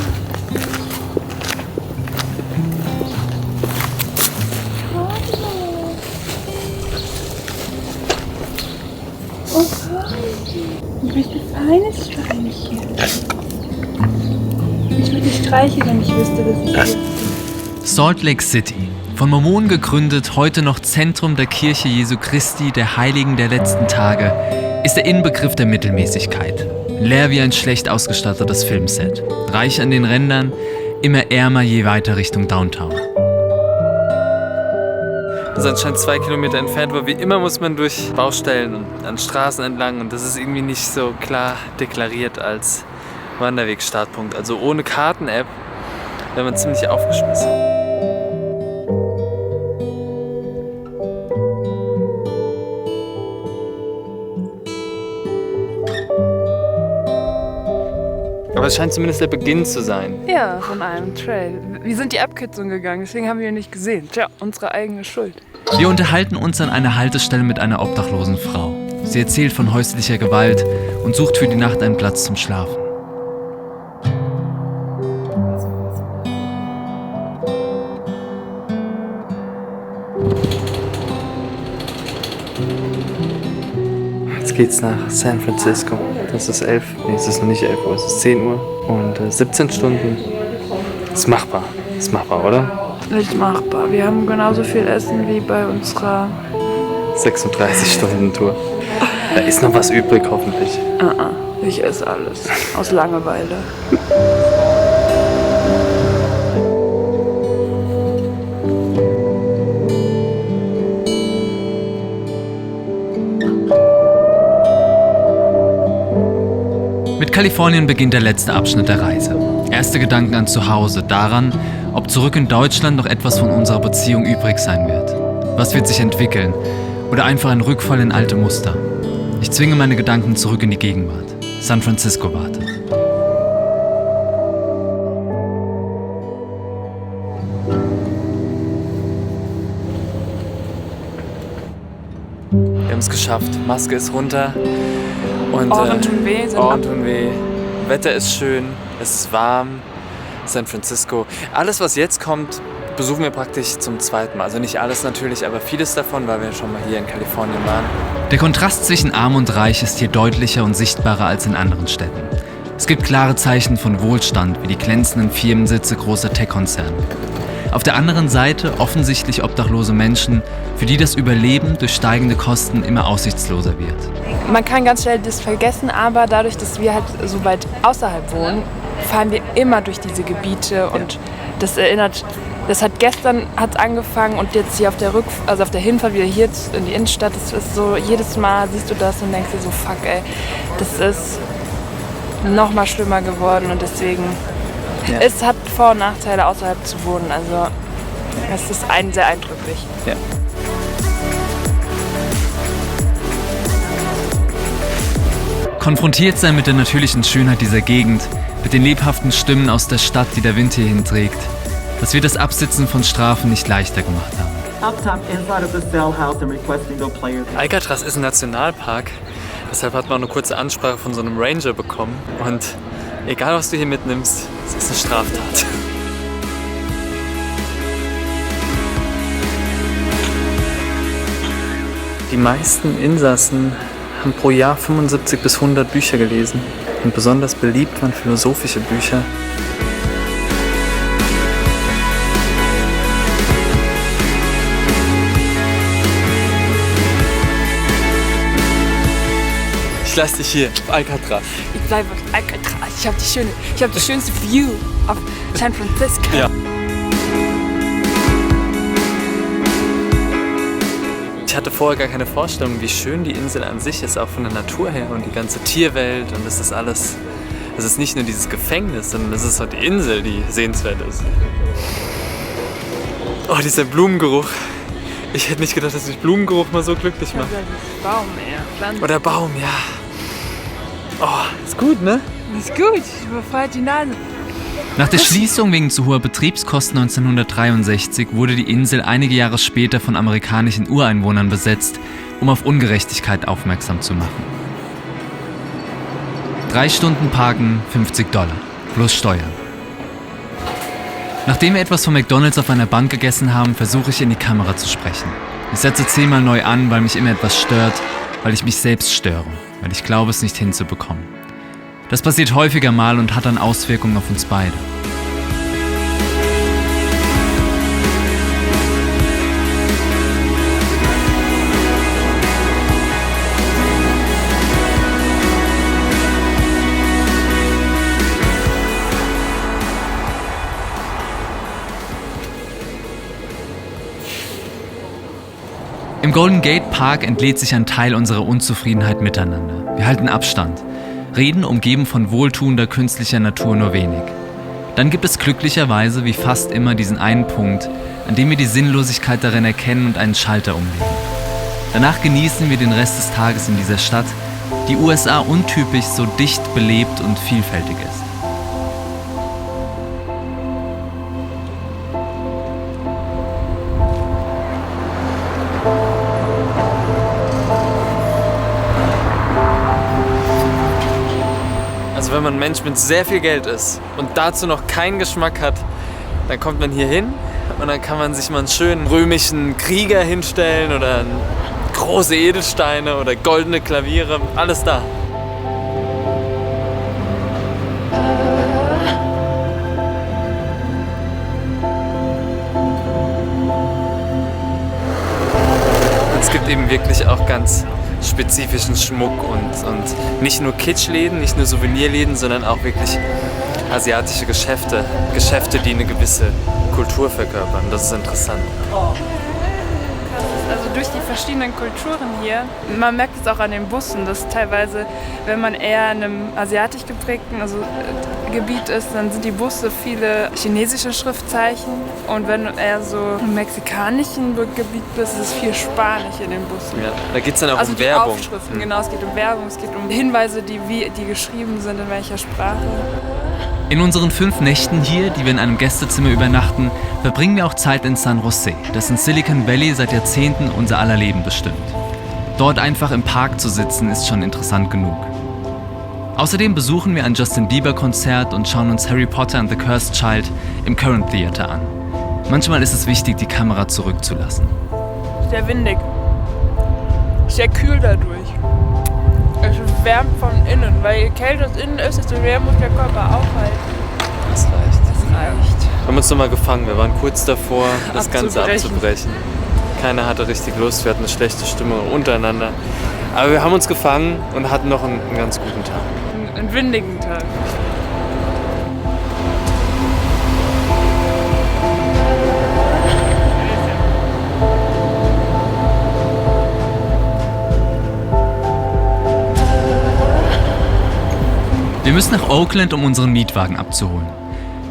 Oh du bist ein feines Schweinchen. Ich würde dich streicheln, wenn ich wüsste, dass ich Salt Lake City. Von Mormonen gegründet, heute noch Zentrum der Kirche Jesu Christi, der Heiligen der letzten Tage, ist der Inbegriff der Mittelmäßigkeit. Leer wie ein schlecht ausgestattetes Filmset. Reich an den Rändern, immer ärmer je weiter Richtung Downtown. Das ist anscheinend 2 Kilometer entfernt, aber wie immer muss man durch Baustellen und an Straßen entlang und das ist irgendwie nicht so klar deklariert als Wanderwegstartpunkt. Also ohne Karten-App wäre man ziemlich aufgeschmissen. Aber es scheint zumindest der Beginn zu sein. Ja, von einem Trail. Wir sind die Abkürzung gegangen, deswegen haben wir ihn nicht gesehen. Tja, unsere eigene Schuld. Wir unterhalten uns an einer Haltestelle mit einer obdachlosen Frau. Sie erzählt von häuslicher Gewalt und sucht für die Nacht einen Platz zum Schlafen. Jetzt geht's nach San Francisco. Das ist 11, nee, es ist noch nicht 11 Uhr, es ist 10 Uhr und 17 Stunden. Ist machbar, oder? Nicht machbar. Wir haben genauso viel Essen wie bei unserer 36-Stunden-Tour. Da ist noch was übrig, hoffentlich. Ich esse alles. Aus Langeweile. Mit Kalifornien beginnt der letzte Abschnitt der Reise. Erste Gedanken an Zuhause, daran, ob zurück in Deutschland noch etwas von unserer Beziehung übrig sein wird. Was wird sich entwickeln? Oder einfach ein Rückfall in alte Muster? Ich zwinge meine Gedanken zurück in die Gegenwart. San Francisco wartet. Wir haben es geschafft. Maske ist runter. Und, Ohren tun weh. Ohren tun weh. Wetter ist schön. Es ist warm. San Francisco. Alles, was jetzt kommt, besuchen wir praktisch zum zweiten Mal. Also nicht alles natürlich, aber vieles davon, weil wir schon mal hier in Kalifornien waren. Der Kontrast zwischen Arm und Reich ist hier deutlicher und sichtbarer als in anderen Städten. Es gibt klare Zeichen von Wohlstand, wie die glänzenden Firmensitze großer Tech-Konzerne. Auf der anderen Seite offensichtlich obdachlose Menschen, für die das Überleben durch steigende Kosten immer aussichtsloser wird. Man kann ganz schnell das vergessen, aber dadurch, dass wir halt so weit außerhalb wohnen, fahren wir immer durch diese Gebiete und das erinnert, das hat gestern angefangen und jetzt hier auf der Hinfahrt wieder hier in die Innenstadt, das ist so, jedes Mal siehst du das und denkst dir so, fuck ey, das ist noch mal schlimmer geworden und deswegen, es hat Vor- und Nachteile außerhalb zu wohnen, also es ist sehr eindrücklich. Ja. Konfrontiert sein mit der natürlichen Schönheit dieser Gegend, mit den lebhaften Stimmen aus der Stadt, die der Wind hierhin trägt, das wird das Absitzen von Strafen nicht leichter gemacht haben. Alcatraz ist ein Nationalpark, deshalb hat man auch eine kurze Ansprache von so einem Ranger bekommen. Und egal, was du hier mitnimmst, es ist eine Straftat. Die meisten Insassen haben pro Jahr 75 bis 100 Bücher gelesen. Und besonders beliebt waren philosophische Bücher. Ich lasse dich hier, auf Alcatraz. Ich bleibe auf Alcatraz. Ich habe die schönste View auf San Francisco. Ja. Ich hatte vorher gar keine Vorstellung, wie schön die Insel an sich ist, auch von der Natur her und die ganze Tierwelt und das ist alles. Es ist nicht nur dieses Gefängnis, sondern es ist auch die Insel, die sehenswert ist. Oh, dieser Blumengeruch. Ich hätte nicht gedacht, dass mich Blumengeruch mal so glücklich macht. Baum, Pflanzen. Oder Baum, ja. Oh, ist gut, ne? Ist gut, ich überfahrt die Nase. Nach der Schließung wegen zu hoher Betriebskosten 1963 wurde die Insel einige Jahre später von amerikanischen Ureinwohnern besetzt, um auf Ungerechtigkeit aufmerksam zu machen. 3 Stunden Parken, $50, plus Steuern. Nachdem wir etwas von McDonald's auf einer Bank gegessen haben, versuche ich in die Kamera zu sprechen. Ich setze 10-mal neu an, weil mich immer etwas stört, weil ich mich selbst störe, weil ich glaube, es nicht hinzubekommen. Das passiert häufiger mal und hat dann Auswirkungen auf uns beide. Im Golden Gate Park entlädt sich ein Teil unserer Unzufriedenheit miteinander. Wir halten Abstand, reden umgeben von wohltuender künstlicher Natur nur wenig. Dann gibt es glücklicherweise wie fast immer diesen einen Punkt, an dem wir die Sinnlosigkeit darin erkennen und einen Schalter umlegen. Danach genießen wir den Rest des Tages in dieser Stadt, die USA untypisch so dicht belebt und vielfältig ist. Also wenn man ein Mensch mit sehr viel Geld ist und dazu noch keinen Geschmack hat, dann kommt man hier hin und dann kann man sich mal einen schönen römischen Krieger hinstellen oder große Edelsteine oder goldene Klaviere, alles da. Und es gibt eben wirklich auch ganz spezifischen Schmuck und nicht nur Kitschläden, nicht nur Souvenirläden, sondern auch wirklich asiatische Geschäfte, die eine gewisse Kultur verkörpern. Das ist interessant. Also durch die verschiedenen Kulturen hier, man merkt es auch an den Bussen, dass teilweise, wenn man eher in einem asiatisch geprägten Gebiet ist, dann sind die Busse viele chinesische Schriftzeichen und wenn du eher so im mexikanischen Gebiet bist, ist es viel Spanisch in den Bussen. Ja, da geht es dann auch also um die Werbung. Aufschriften, genau, es geht um Werbung, es geht um Hinweise, die geschrieben sind, in welcher Sprache. In unseren 5 Nächten hier, die wir in einem Gästezimmer übernachten, verbringen wir auch Zeit in San Jose, das in Silicon Valley seit Jahrzehnten unser aller Leben bestimmt. Dort einfach im Park zu sitzen, ist schon interessant genug. Außerdem besuchen wir ein Justin Bieber-Konzert und schauen uns Harry Potter and the Cursed Child im Current Theater an. Manchmal ist es wichtig, die Kamera zurückzulassen. Sehr windig. Sehr kühl dadurch. Es wärmt von innen, weil je kälter es innen ist, desto mehr muss der Körper aufhalten. Das reicht. Das reicht. Wir haben uns nochmal gefangen. Wir waren kurz davor, das Ganze abzubrechen. Keiner hatte richtig Lust, wir hatten eine schlechte Stimmung untereinander. Aber wir haben uns gefangen und hatten noch einen ganz guten Tag. Einen windigen Tag. Wir müssen nach Oakland, um unseren Mietwagen abzuholen.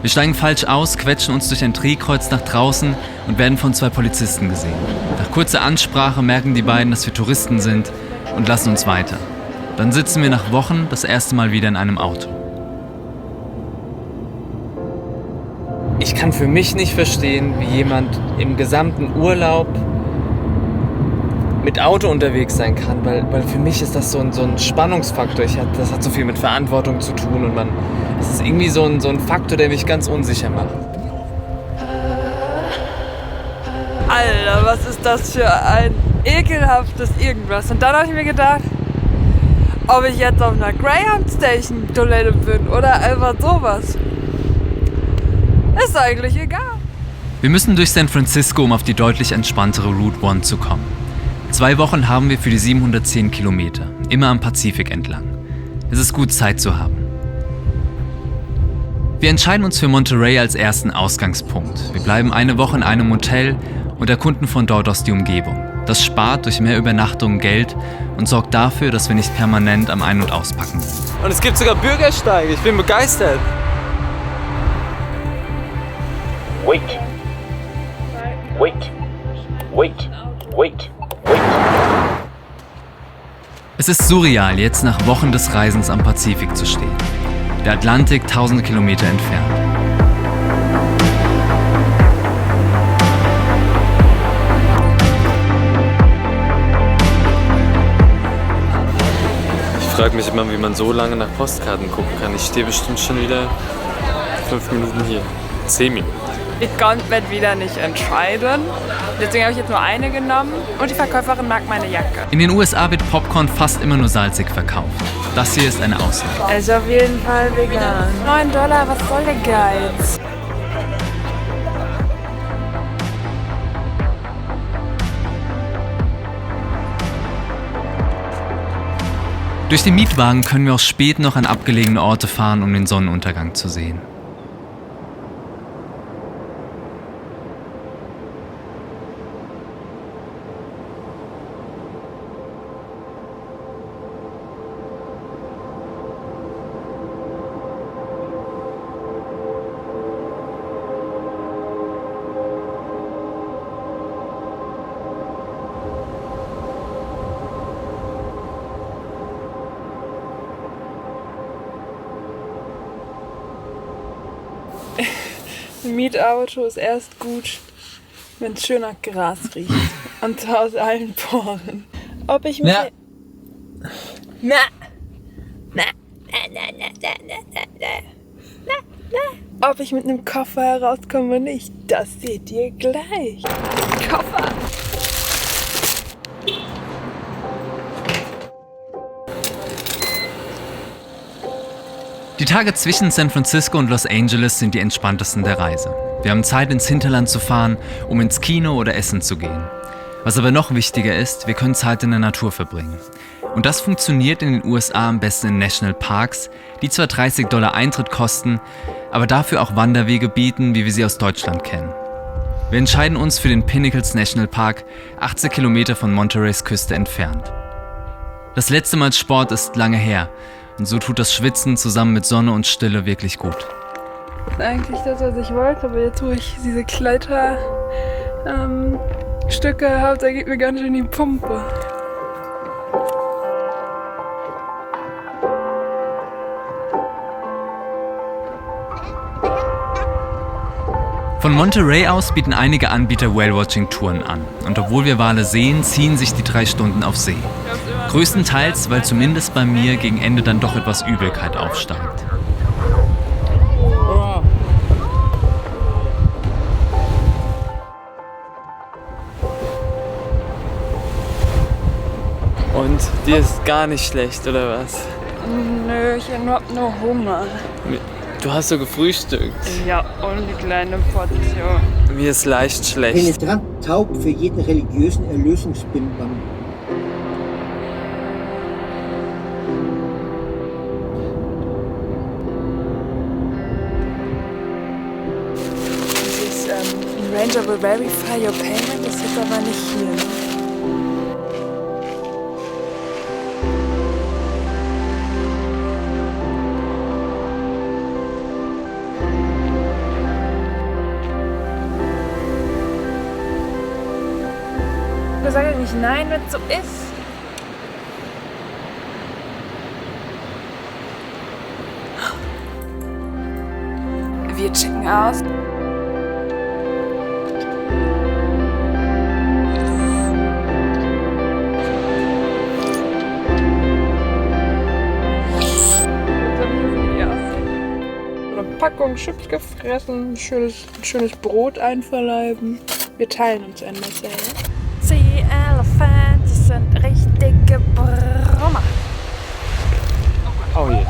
Wir steigen falsch aus, quetschen uns durch ein Drehkreuz nach draußen und werden von 2 Polizisten gesehen. Nach kurzer Ansprache merken die beiden, dass wir Touristen sind und lassen uns weiter. Dann sitzen wir nach Wochen das erste Mal wieder in einem Auto. Ich kann für mich nicht verstehen, wie jemand im gesamten Urlaub mit Auto unterwegs sein kann, weil für mich ist das so ein Spannungsfaktor. Das hat so viel mit Verantwortung zu tun und das ist irgendwie so ein Faktor, der mich ganz unsicher macht. Alter, was ist das für ein ekelhaftes Irgendwas. Und dann habe ich mir gedacht, ob ich jetzt auf einer Greyhound Station Toilette bin oder einfach sowas. Ist eigentlich egal. Wir müssen durch San Francisco, um auf die deutlich entspanntere Route 1 zu kommen. 2 Wochen haben wir für die 710 Kilometer, immer am Pazifik entlang. Es ist gut, Zeit zu haben. Wir entscheiden uns für Monterey als ersten Ausgangspunkt. Wir bleiben eine Woche in einem Hotel und erkunden von dort aus die Umgebung. Das spart durch mehr Übernachtungen Geld und sorgt dafür, dass wir nicht permanent am Ein- und Auspacken sind. Und es gibt sogar Bürgersteige, ich bin begeistert. Wait. Wait. Wait. Wait. Es ist surreal, jetzt nach Wochen des Reisens am Pazifik zu stehen. Der Atlantik tausende Kilometer entfernt. Ich frage mich immer, wie man so lange nach Postkarten gucken kann. Ich stehe bestimmt schon wieder 5 Minuten hier. 10 Minuten. Ich konnte mich wieder nicht entscheiden. Deswegen habe ich jetzt nur eine genommen. Und die Verkäuferin mag meine Jacke. In den USA wird Popcorn fast immer nur salzig verkauft. Das hier ist eine Ausnahme. Also auf jeden Fall vegan. $9, was soll der Geiz? Durch den Mietwagen können wir auch spät noch an abgelegene Orte fahren, um den Sonnenuntergang zu sehen. Ein Mietauto ist erst gut, wenn es schön nach Gras riecht. Und zwar aus allen Poren. Ob ich mich... Ob ich mit einem Koffer herauskomme oder nicht, das seht ihr gleich. Koffer! Die Tage zwischen San Francisco und Los Angeles sind die entspanntesten der Reise. Wir haben Zeit, ins Hinterland zu fahren, um ins Kino oder essen zu gehen. Was aber noch wichtiger ist, wir können Zeit in der Natur verbringen. Und das funktioniert in den USA am besten in Nationalparks, die zwar $30 Eintritt kosten, aber dafür auch Wanderwege bieten, wie wir sie aus Deutschland kennen. Wir entscheiden uns für den Pinnacles National Park, 80 Kilometer von Monterreys Küste entfernt. Das letzte Mal Sport ist lange her und so tut das Schwitzen zusammen mit Sonne und Stille wirklich gut. Eigentlich das, was ich wollte, aber jetzt, wo ich diese Kletterstücke habe, da geht mir ganz schön die Pumpe. Von Monterey aus bieten einige Anbieter Whale-Watching-Touren an. Und obwohl wir Wale sehen, ziehen sich die 3 Stunden auf See. Größtenteils, weil zumindest bei mir gegen Ende dann doch etwas Übelkeit aufsteigt. Und dir ist gar nicht schlecht, oder was? Nö, ich hab nur Hunger. Du hast so gefrühstückt. Ja, und die kleine Portion. Mir ist leicht schlecht. Penetrant taub für jeden religiösen Erlösungsbimbam. Dieses Ranger will verify your payment, das ist aber nicht hier. Ne? Sag ja nicht nein, wenn es so ist. Wir checken aus. Eine Packung Chips gefressen, ein schönes Brot einverleiben. Wir teilen uns ein Messer, ja? Sea Elephants sind richtige Brummer. Oh je.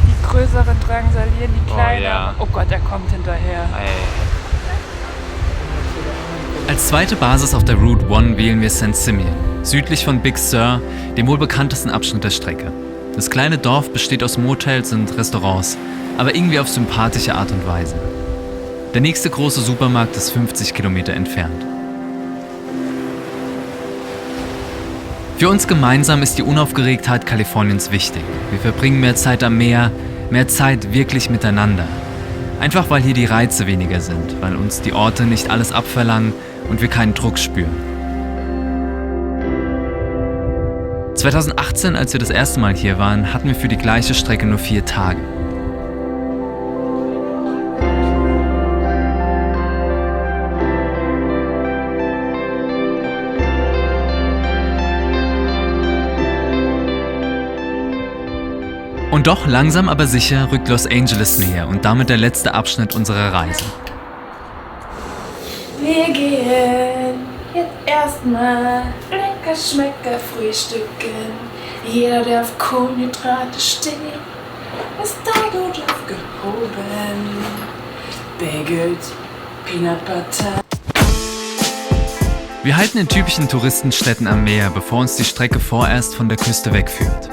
Die größeren drangsalieren die kleinen. Oh, ja. Oh Gott, er kommt hinterher. Als zweite Basis auf der Route 1 wählen wir St. Simeon, südlich von Big Sur, dem wohl bekanntesten Abschnitt der Strecke. Das kleine Dorf besteht aus Motels und Restaurants, aber irgendwie auf sympathische Art und Weise. Der nächste große Supermarkt ist 50 Kilometer entfernt. Für uns gemeinsam ist die Unaufgeregtheit Kaliforniens wichtig. Wir verbringen mehr Zeit am Meer, mehr Zeit wirklich miteinander. Einfach weil hier die Reize weniger sind, weil uns die Orte nicht alles abverlangen und wir keinen Druck spüren. 2018, als wir das erste Mal hier waren, hatten wir für die gleiche Strecke nur 4 Tage. Und doch, langsam aber sicher, rückt Los Angeles näher und damit der letzte Abschnitt unserer Reise. Wir gehen jetzt erstmal lecker schmecker frühstücken. Jeder, der auf Kohlenhydrate steht, ist da gut aufgehoben. Bagels, Peanut Butter. Wir halten in typischen Touristenstädten am Meer, bevor uns die Strecke vorerst von der Küste wegführt.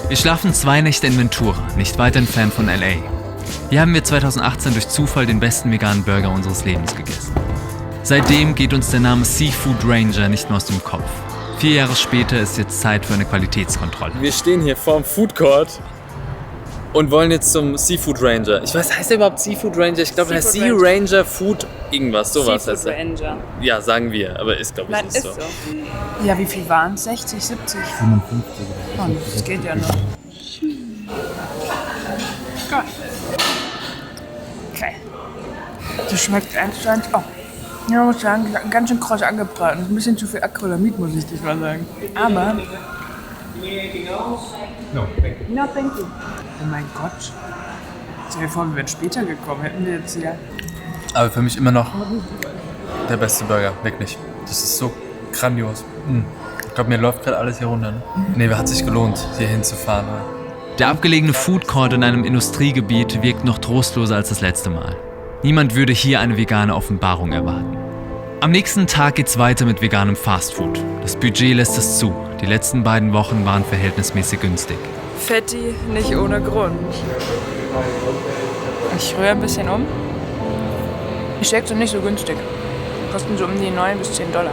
Wir schlafen 2 Nächte in Ventura, nicht weit entfernt von LA. Hier haben wir 2018 durch Zufall den besten veganen Burger unseres Lebens gegessen. Seitdem geht uns der Name Seafood Ranger nicht mehr aus dem Kopf. 4 Jahre später ist jetzt Zeit für eine Qualitätskontrolle. Wir stehen hier vorm Food Court und wollen jetzt zum Seafood Ranger. Ich weiß, heißt der überhaupt Seafood Ranger? Ich glaube, der heißt Sea Ranger Food irgendwas, sowas heißt er. Ranger. Ja, sagen wir, aber ist glaube ich Nein, nicht ist so. Ja, wie viel waren es? 60, 70? 55. Oh, das geht ja noch. Geil. Okay. Das schmeckt 1:1. Oh. Ja, muss sagen, ganz schön kross angebraten. Ein bisschen zu viel Acrylamid, muss ich dich mal sagen. Aber No, thank you. No, thank you. Oh mein Gott. Stell dir vor, wir wären später gekommen, hätten wir jetzt hier. Aber für mich immer noch der beste Burger, wirklich. Das ist so grandios. Ich glaube, mir läuft gerade alles hier runter. Ne? Nee, hat sich gelohnt, hier hinzufahren. Der abgelegene Food Court in einem Industriegebiet wirkt noch trostloser als das letzte Mal. Niemand würde hier eine vegane Offenbarung erwarten. Am nächsten Tag geht's weiter mit veganem Fastfood. Das Budget lässt es zu. Die letzten beiden Wochen waren verhältnismäßig günstig. Fetti nicht ohne Grund. Ich rühre ein bisschen um. Die Shakes sind nicht so günstig. Kosten so um die 9 bis 10 Dollar.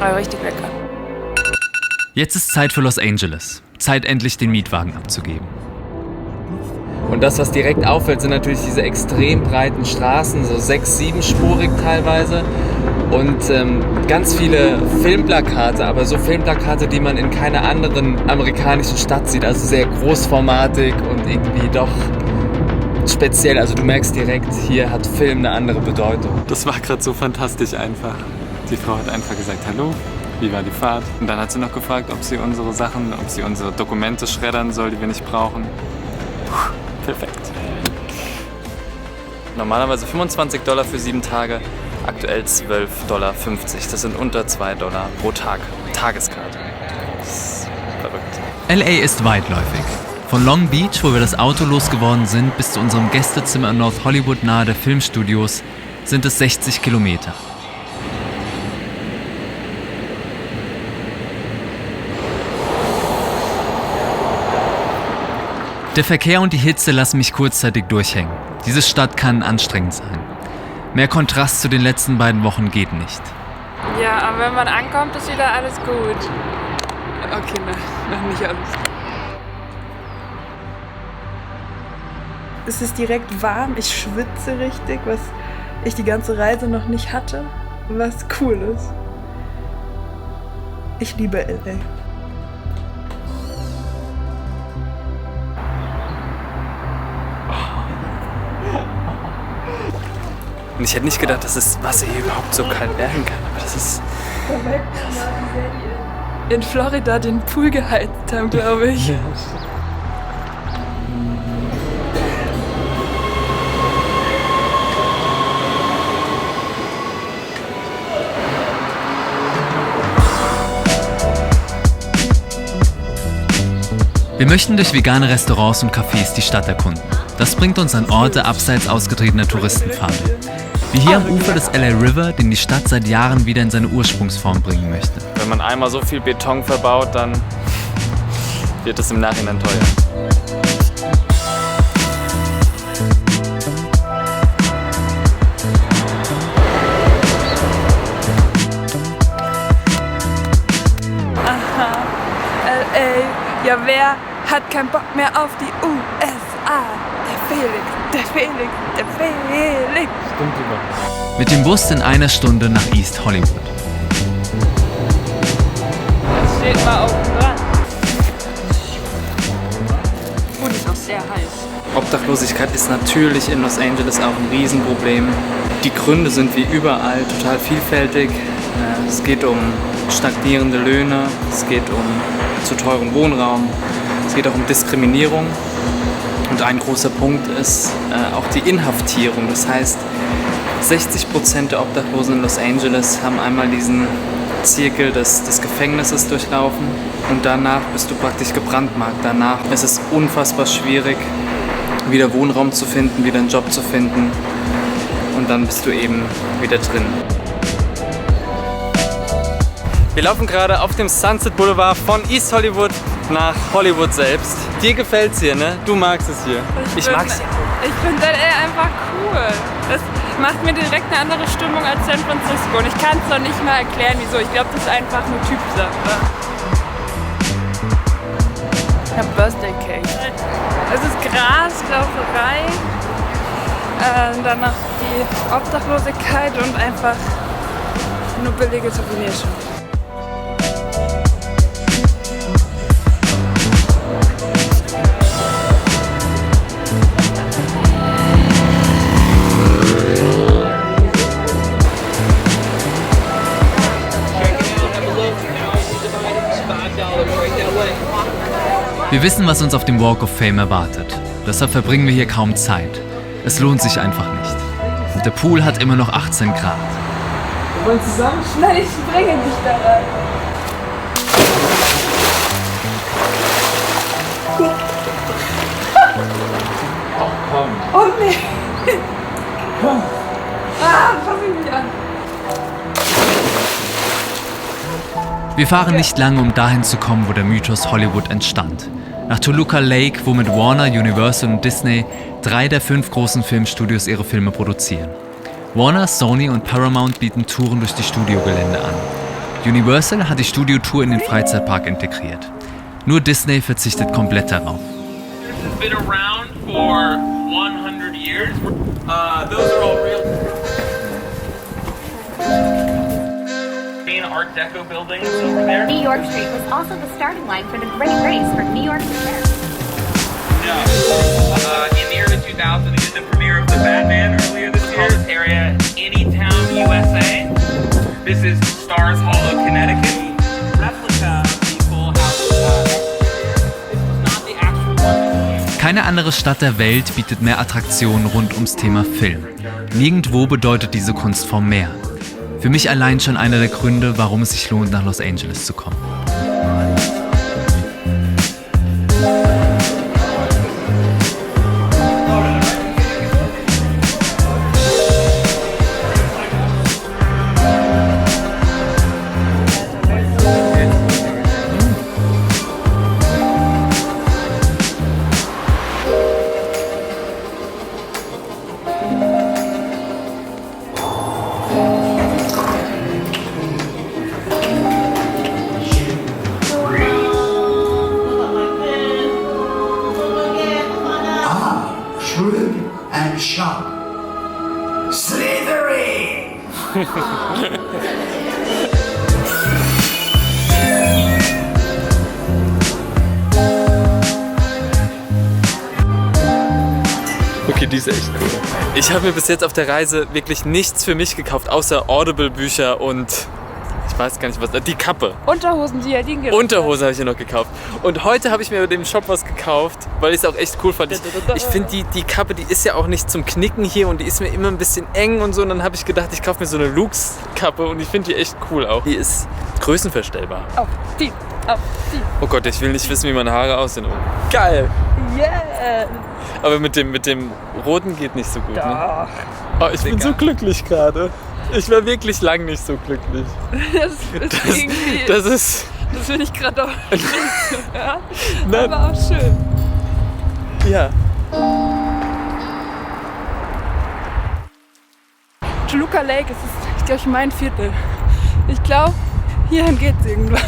Aber richtig lecker. Jetzt ist Zeit für Los Angeles. Zeit, endlich den Mietwagen abzugeben. Und das, was direkt auffällt, sind natürlich diese extrem breiten Straßen, so 6-, 7-spurig teilweise. Und ganz viele Filmplakate, aber so Filmplakate, die man in keiner anderen amerikanischen Stadt sieht. Also sehr großformatig und irgendwie doch speziell. Also du merkst direkt, hier hat Film eine andere Bedeutung. Das war gerade so fantastisch einfach. Die Frau hat einfach gesagt, hallo, wie war die Fahrt? Und dann hat sie noch gefragt, ob sie unsere Dokumente schreddern soll, die wir nicht brauchen. Puh, perfekt. Normalerweise $25 für 7 Tage, aktuell $12,50. Das sind unter $2 pro Tag. Tageskarte. Das ist verrückt. LA ist weitläufig. Von Long Beach, wo wir das Auto losgeworden sind, bis zu unserem Gästezimmer in North Hollywood nahe der Filmstudios sind es 60 Kilometer. Der Verkehr und die Hitze lassen mich kurzzeitig durchhängen. Diese Stadt kann anstrengend sein. Mehr Kontrast zu den letzten beiden Wochen geht nicht. Ja, aber wenn man ankommt, ist wieder alles gut. Okay, noch nicht alles. Es ist direkt warm, ich schwitze richtig, was ich die ganze Reise noch nicht hatte, was cool ist. Ich liebe LA. Und ich hätte nicht gedacht, dass das Wasser hier überhaupt so kalt werden kann, aber das ist... In Florida den Pool geheizt haben, glaube ich. Ja. Wir möchten durch vegane Restaurants und Cafés die Stadt erkunden. Das bringt uns an Orte abseits ausgetretener Touristenpfade. Wie hier am Ufer des LA River, den die Stadt seit Jahren wieder in seine Ursprungsform bringen möchte. Wenn man einmal so viel Beton verbaut, dann wird es im Nachhinein teuer. Aha, LA, ja wer hat keinen Bock mehr auf die USA? Der Felix. Stimmt sogar. Mit dem Bus in einer Stunde nach East Hollywood. Das steht mal oben dran. Und ist auch sehr heiß. Obdachlosigkeit ist natürlich in Los Angeles auch ein Riesenproblem. Die Gründe sind wie überall total vielfältig. Es geht um stagnierende Löhne, es geht um zu teuren Wohnraum, es geht auch um Diskriminierung. Und ein großer Punkt ist auch die Inhaftierung. Das heißt, 60% der Obdachlosen in Los Angeles haben einmal diesen Zirkel des Gefängnisses durchlaufen und danach bist du praktisch gebrandmarkt. Danach ist es unfassbar schwierig, wieder Wohnraum zu finden, wieder einen Job zu finden und dann bist du eben wieder drin. Wir laufen gerade auf dem Sunset Boulevard von East Hollywood nach Hollywood selbst. Dir gefällt's hier, ne? Du magst es hier. Ich mag's hier. Ich finde LA einfach cool. Das macht mir direkt eine andere Stimmung als San Francisco. Und ich kann es noch nicht mal erklären, wieso. Ich glaube, das ist einfach nur Typsache. Ich habe Birthday Cake. Es ist Gras, Raucherei, danach die Obdachlosigkeit und einfach nur billige Souvenirshops. $5 right that way. Wir wissen, was uns auf dem Walk of Fame erwartet. Deshalb verbringen wir hier kaum Zeit. Es lohnt sich einfach nicht. Und der Pool hat immer noch 18 Grad. Wir wollen zusammen? Nein, ich bringe dich da rein. Oh nee. Fass mich nicht an. Wir fahren nicht lange, um dahin zu kommen, wo der Mythos Hollywood entstand. Nach Toluca Lake, wo mit Warner, Universal und Disney 3 der 5 großen Filmstudios ihre Filme produzieren. Warner, Sony und Paramount bieten Touren durch die Studiogelände an. Universal hat die Studiotour in den Freizeitpark integriert. Nur Disney verzichtet komplett darauf. This has been around for 100 years. Those are all real Art Deco buildings over there. New York Street was also the starting line for the Great Race for New York Fair. In the early 2000s, we did the premiere of The Batman earlier this year. This area, Anytown, USA. This is Stars Hollow, Connecticut. Replica of the Full House. This was not the actual one. Keine andere Stadt der Welt bietet mehr Attraktionen rund ums Thema Film. Nirgendwo bedeutet diese Kunstform mehr. Für mich allein schon einer der Gründe, warum es sich lohnt, nach Los Angeles zu kommen. And sharp. Slithery! Okay, die ist echt cool. Ich habe mir bis jetzt auf der Reise wirklich nichts für mich gekauft, außer Audible-Bücher und ich weiß gar nicht was. Die Kappe. Unterhosen, die ja liegen gibt. Unterhosen habe ich hier noch gekauft. Und heute habe ich mir bei dem Shop was gekauft, weil ich es auch echt cool fand. Ich finde die Kappe, die ist ja auch nicht zum Knicken hier und die ist mir immer ein bisschen eng und so. Und dann habe ich gedacht, ich kaufe mir so eine Lux-Kappe und ich finde die echt cool auch. Die ist größenverstellbar. Auf die. Oh Gott, ich will nicht wissen, wie meine Haare aussehen. Oh, geil. Yeah. Aber mit dem Roten geht nicht so gut, Doch. ne? Oh, ich bin so glücklich gerade. Ich war wirklich lang nicht so glücklich. Das finde ich gerade auch ja? Nein. Aber auch schön. Ja. Toluca Lake, es ist, glaube ich, mein Viertel. Ich glaube, hierhin geht's irgendwann.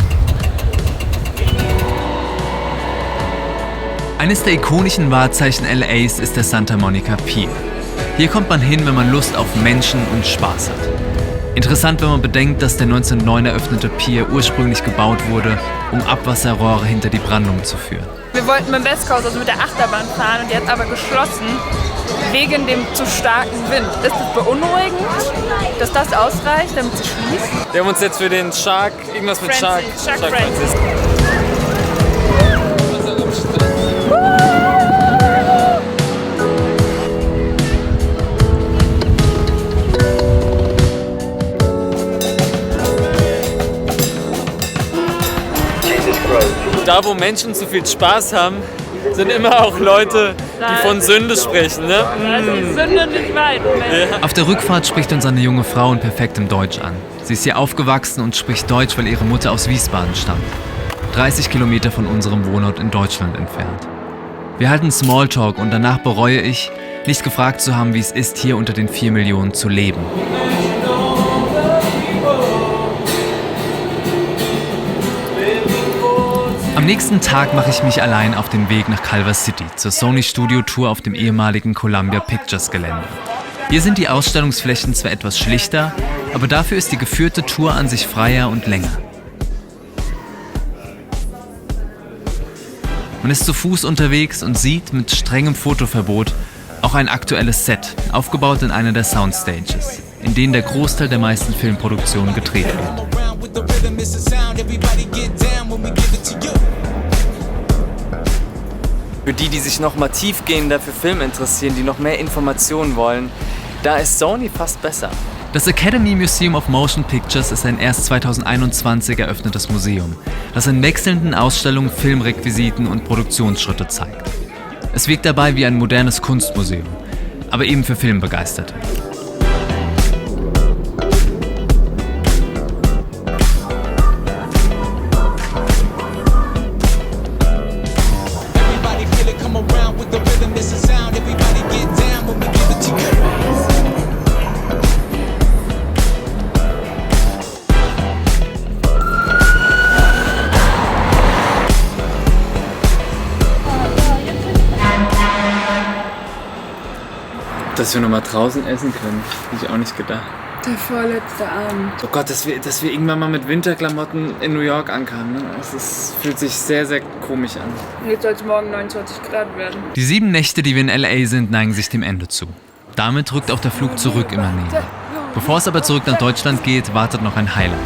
Eines der ikonischen Wahrzeichen LAs ist der Santa Monica Pier. Hier kommt man hin, wenn man Lust auf Menschen und Spaß hat. Interessant, wenn man bedenkt, dass der 1909 eröffnete Pier ursprünglich gebaut wurde, um Abwasserrohre hinter die Brandung zu führen. Wir wollten mit dem West Coast, also mit der Achterbahn fahren, und die hat aber geschlossen wegen dem zu starken Wind. Ist es beunruhigend, dass das ausreicht, damit sie schließt? Wir haben uns jetzt für den Shark, irgendwas mit Shark Francis. Da, wo Menschen zu viel Spaß haben, sind immer auch Leute, die von Sünde sprechen. Ne? Also ist Sünde nicht weit. Ja. Auf der Rückfahrt spricht uns eine junge Frau in perfektem Deutsch an. Sie ist hier aufgewachsen und spricht Deutsch, weil ihre Mutter aus Wiesbaden stammt. 30 Kilometer von unserem Wohnort in Deutschland entfernt. Wir halten Smalltalk und danach bereue ich, nicht gefragt zu haben, wie es ist, hier unter den 4 Millionen zu leben. Am nächsten Tag mache ich mich allein auf den Weg nach Culver City zur Sony Studio Tour auf dem ehemaligen Columbia Pictures Gelände. Hier sind die Ausstellungsflächen zwar etwas schlichter, aber dafür ist die geführte Tour an sich freier und länger. Man ist zu Fuß unterwegs und sieht mit strengem Fotoverbot auch ein aktuelles Set, aufgebaut in einer der Soundstages, in denen der Großteil der meisten Filmproduktionen gedreht wird. Für die sich noch mal tiefgehender für Film interessieren, die noch mehr Informationen wollen, da ist Sony fast besser. Das Academy Museum of Motion Pictures ist ein erst 2021 eröffnetes Museum, das in wechselnden Ausstellungen Filmrequisiten und Produktionsschritte zeigt. Es wirkt dabei wie ein modernes Kunstmuseum, aber eben für Filmbegeisterte. Dass wir noch mal draußen essen können, hätte ich auch nicht gedacht. Der vorletzte Abend. Oh Gott, dass wir irgendwann mal mit Winterklamotten in New York ankamen. Ne? Fühlt sich sehr, sehr komisch an. Jetzt soll es morgen 29 Grad werden. Die 7 Nächte, die wir in LA sind, neigen sich dem Ende zu. Damit rückt auch der Flug zurück immer näher. Bevor es aber zurück nach Deutschland geht, wartet noch ein Highlight.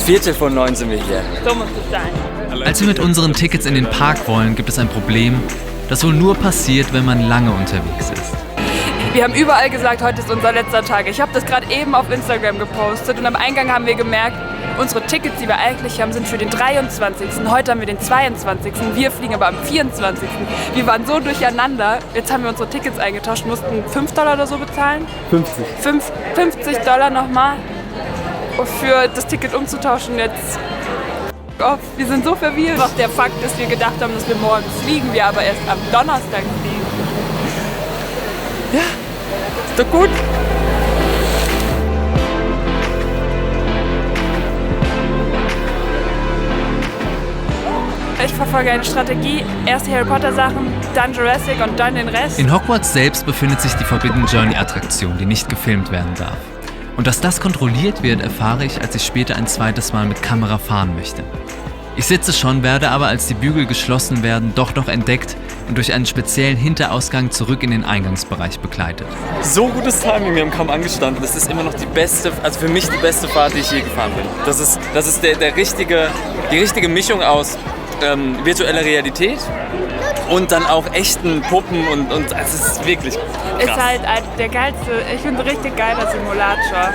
8:45 sind wir hier. So muss es sein. Als wir mit unseren Tickets in den Park wollen, gibt es ein Problem, das wohl nur passiert, wenn man lange unterwegs ist. Wir haben überall gesagt, heute ist unser letzter Tag. Ich habe das gerade eben auf Instagram gepostet und am Eingang haben wir gemerkt, unsere Tickets, die wir eigentlich haben, sind für den 23. Heute haben wir den 22. Wir fliegen aber am 24. Wir waren so durcheinander. Jetzt haben wir unsere Tickets eingetauscht, mussten $5 oder so bezahlen. 50 $50 nochmal für das Ticket umzutauschen jetzt. Oh, wir sind so verwirrt. Was der Fakt ist, wir gedacht haben, dass wir morgen fliegen, wir aber erst am Donnerstag fliegen. Ja, ist doch gut. Ich verfolge eine Strategie, erst die Harry Potter Sachen, dann Jurassic und dann den Rest. In Hogwarts selbst befindet sich die Forbidden Journey Attraktion, die nicht gefilmt werden darf. Und dass das kontrolliert wird, erfahre ich, als ich später ein zweites Mal mit Kamera fahren möchte. Ich sitze schon, werde aber, als die Bügel geschlossen werden, doch noch entdeckt und durch einen speziellen Hinterausgang zurück in den Eingangsbereich begleitet. So gutes Timing, wir haben kaum angestanden. Das ist immer noch die beste, also für mich die beste Fahrt, die ich je gefahren bin. Das ist die richtige Mischung aus virtueller Realität und dann auch echten Puppen und es ist wirklich krass. Ist halt der geilste, ich finde ein richtig geiler Simulator.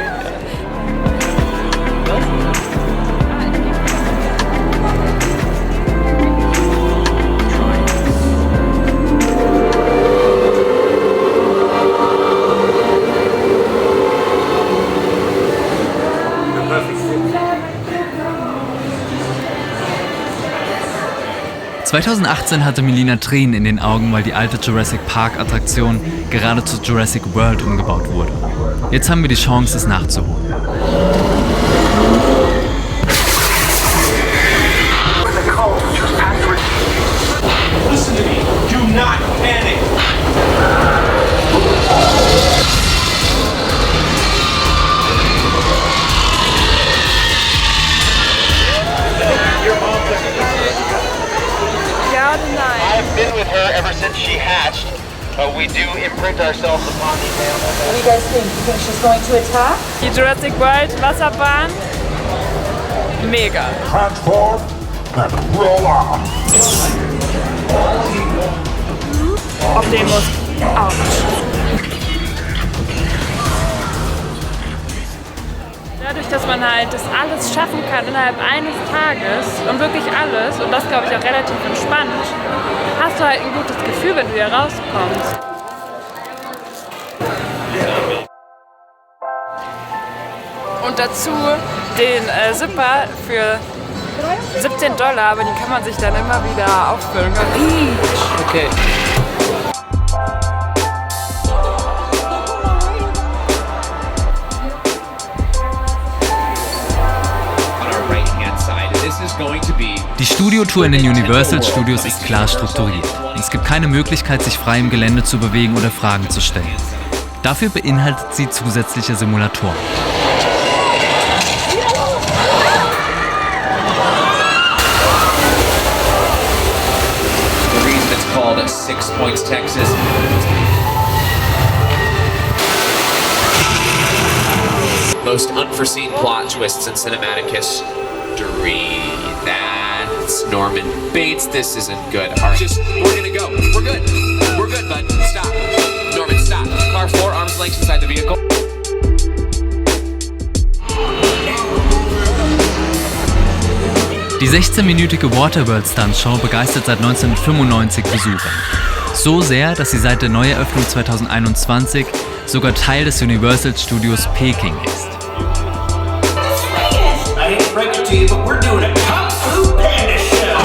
...2018 hatte Melina Tränen in den Augen, weil die alte Jurassic Park Attraktion gerade zu Jurassic World umgebaut wurde. Jetzt haben wir die Chance, es nachzuholen. Listen to me. Do not panic. I've been with her ever since she hatched, but we do imprint ourselves upon these animals. What do you guys think? You think she's going to attack? Die Jurassic World Wasserbahn, mega. Transform and roll on. Optimus, ouch. Dadurch, dass man halt das alles schaffen kann innerhalb eines Tages und wirklich alles, und das glaube ich auch relativ entspannt, hast du halt ein gutes Gefühl, wenn du hier rauskommst. Und dazu den Zipper für $17, aber den kann man sich dann immer wieder auffüllen. Okay. Die Studiotour in den Universal Studios ist klar strukturiert. Es gibt keine Möglichkeit, sich frei im Gelände zu bewegen oder Fragen zu stellen. Dafür beinhaltet sie zusätzliche Simulatoren. The reason it's called Six Points, Texas. Most unforeseen plot twists in cinematic history. That's Bates, Norman Bates. This isn't good. All right, we're gonna go. We're good. We're good, bud. Stop. Norman, stop. Car 4, arms length inside the vehicle. Die 16-minütige Waterworld-Stunt-Show begeistert seit 1995 Besucher. So sehr, dass sie seit der Neueröffnung 2021 sogar Teil des Universal Studios Peking ist. I hate to break it to you, but we're doing a Kung Fu Panda show.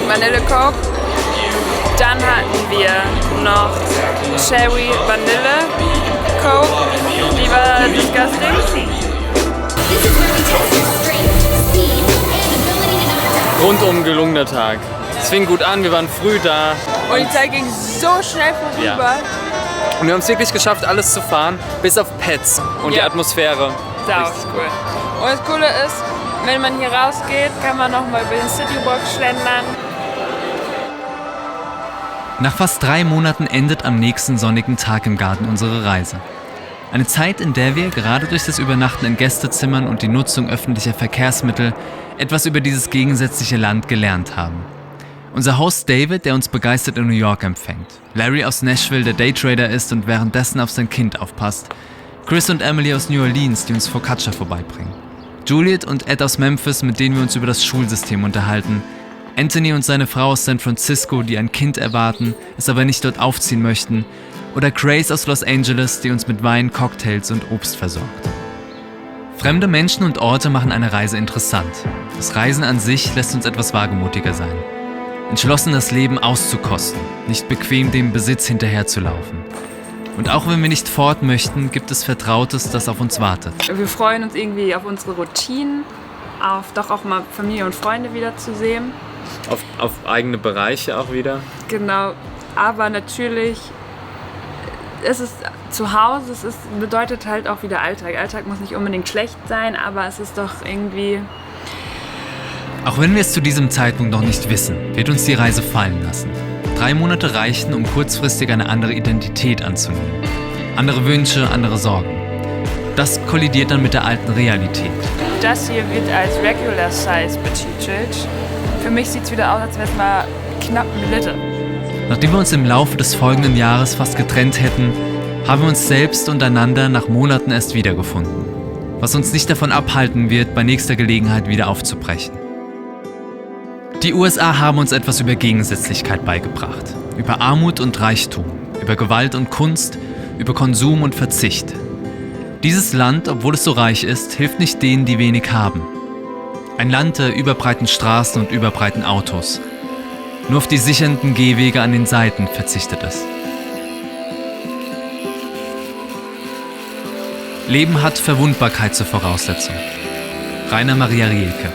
Vanille Coke. Dann hatten wir noch Cherry Vanille Coke. Die war disgusting. Rundum gelungener Tag. Es fing gut an, wir waren früh da. Und die Zeit ging so schnell vorüber. Ja. Und wir haben es wirklich geschafft, alles zu fahren, bis auf Pets und die Atmosphäre. Sau cool. Und das Coole ist, wenn man hier rausgeht, kann man nochmal über den Citywalk schlendern. Nach fast 3 Monaten endet am nächsten sonnigen Tag im Garten unsere Reise. Eine Zeit, in der wir gerade durch das Übernachten in Gästezimmern und die Nutzung öffentlicher Verkehrsmittel etwas über dieses gegensätzliche Land gelernt haben. Unser Host David, der uns begeistert in New York empfängt. Larry aus Nashville, der Daytrader ist und währenddessen auf sein Kind aufpasst. Chris und Emily aus New Orleans, die uns Focaccia vorbeibringen. Juliet und Ed aus Memphis, mit denen wir uns über das Schulsystem unterhalten. Anthony und seine Frau aus San Francisco, die ein Kind erwarten, es aber nicht dort aufziehen möchten. Oder Grace aus Los Angeles, die uns mit Wein, Cocktails und Obst versorgt. Fremde Menschen und Orte machen eine Reise interessant. Das Reisen an sich lässt uns etwas wagemutiger sein. Entschlossen, das Leben auszukosten, nicht bequem dem Besitz hinterherzulaufen. Und auch wenn wir nicht fort möchten, gibt es Vertrautes, das auf uns wartet. Wir freuen uns irgendwie auf unsere Routinen, auf doch auch mal Familie und Freunde wiederzusehen. Auf eigene Bereiche auch wieder. Genau, aber natürlich, es ist zu Hause, bedeutet halt auch wieder Alltag. Alltag muss nicht unbedingt schlecht sein, aber es ist doch irgendwie... Auch wenn wir es zu diesem Zeitpunkt noch nicht wissen, wird uns die Reise fallen lassen. 3 Monate reichen, um kurzfristig eine andere Identität anzunehmen. Andere Wünsche, andere Sorgen. Das kollidiert dann mit der alten Realität. Das hier wird als Regular Size betitelt. Für mich sieht es wieder aus, als wäre es mal knapp ein Liter. Nachdem wir uns im Laufe des folgenden Jahres fast getrennt hätten, haben wir uns selbst und einander nach Monaten erst wiedergefunden. Was uns nicht davon abhalten wird, bei nächster Gelegenheit wieder aufzubrechen. Die USA haben uns etwas über Gegensätzlichkeit beigebracht. Über Armut und Reichtum, über Gewalt und Kunst, über Konsum und Verzicht. Dieses Land, obwohl es so reich ist, hilft nicht denen, die wenig haben. Ein Land der überbreiten Straßen und überbreiten Autos. Nur auf die sichernden Gehwege an den Seiten verzichtet es. Leben hat Verwundbarkeit zur Voraussetzung. Rainer Maria Rilke.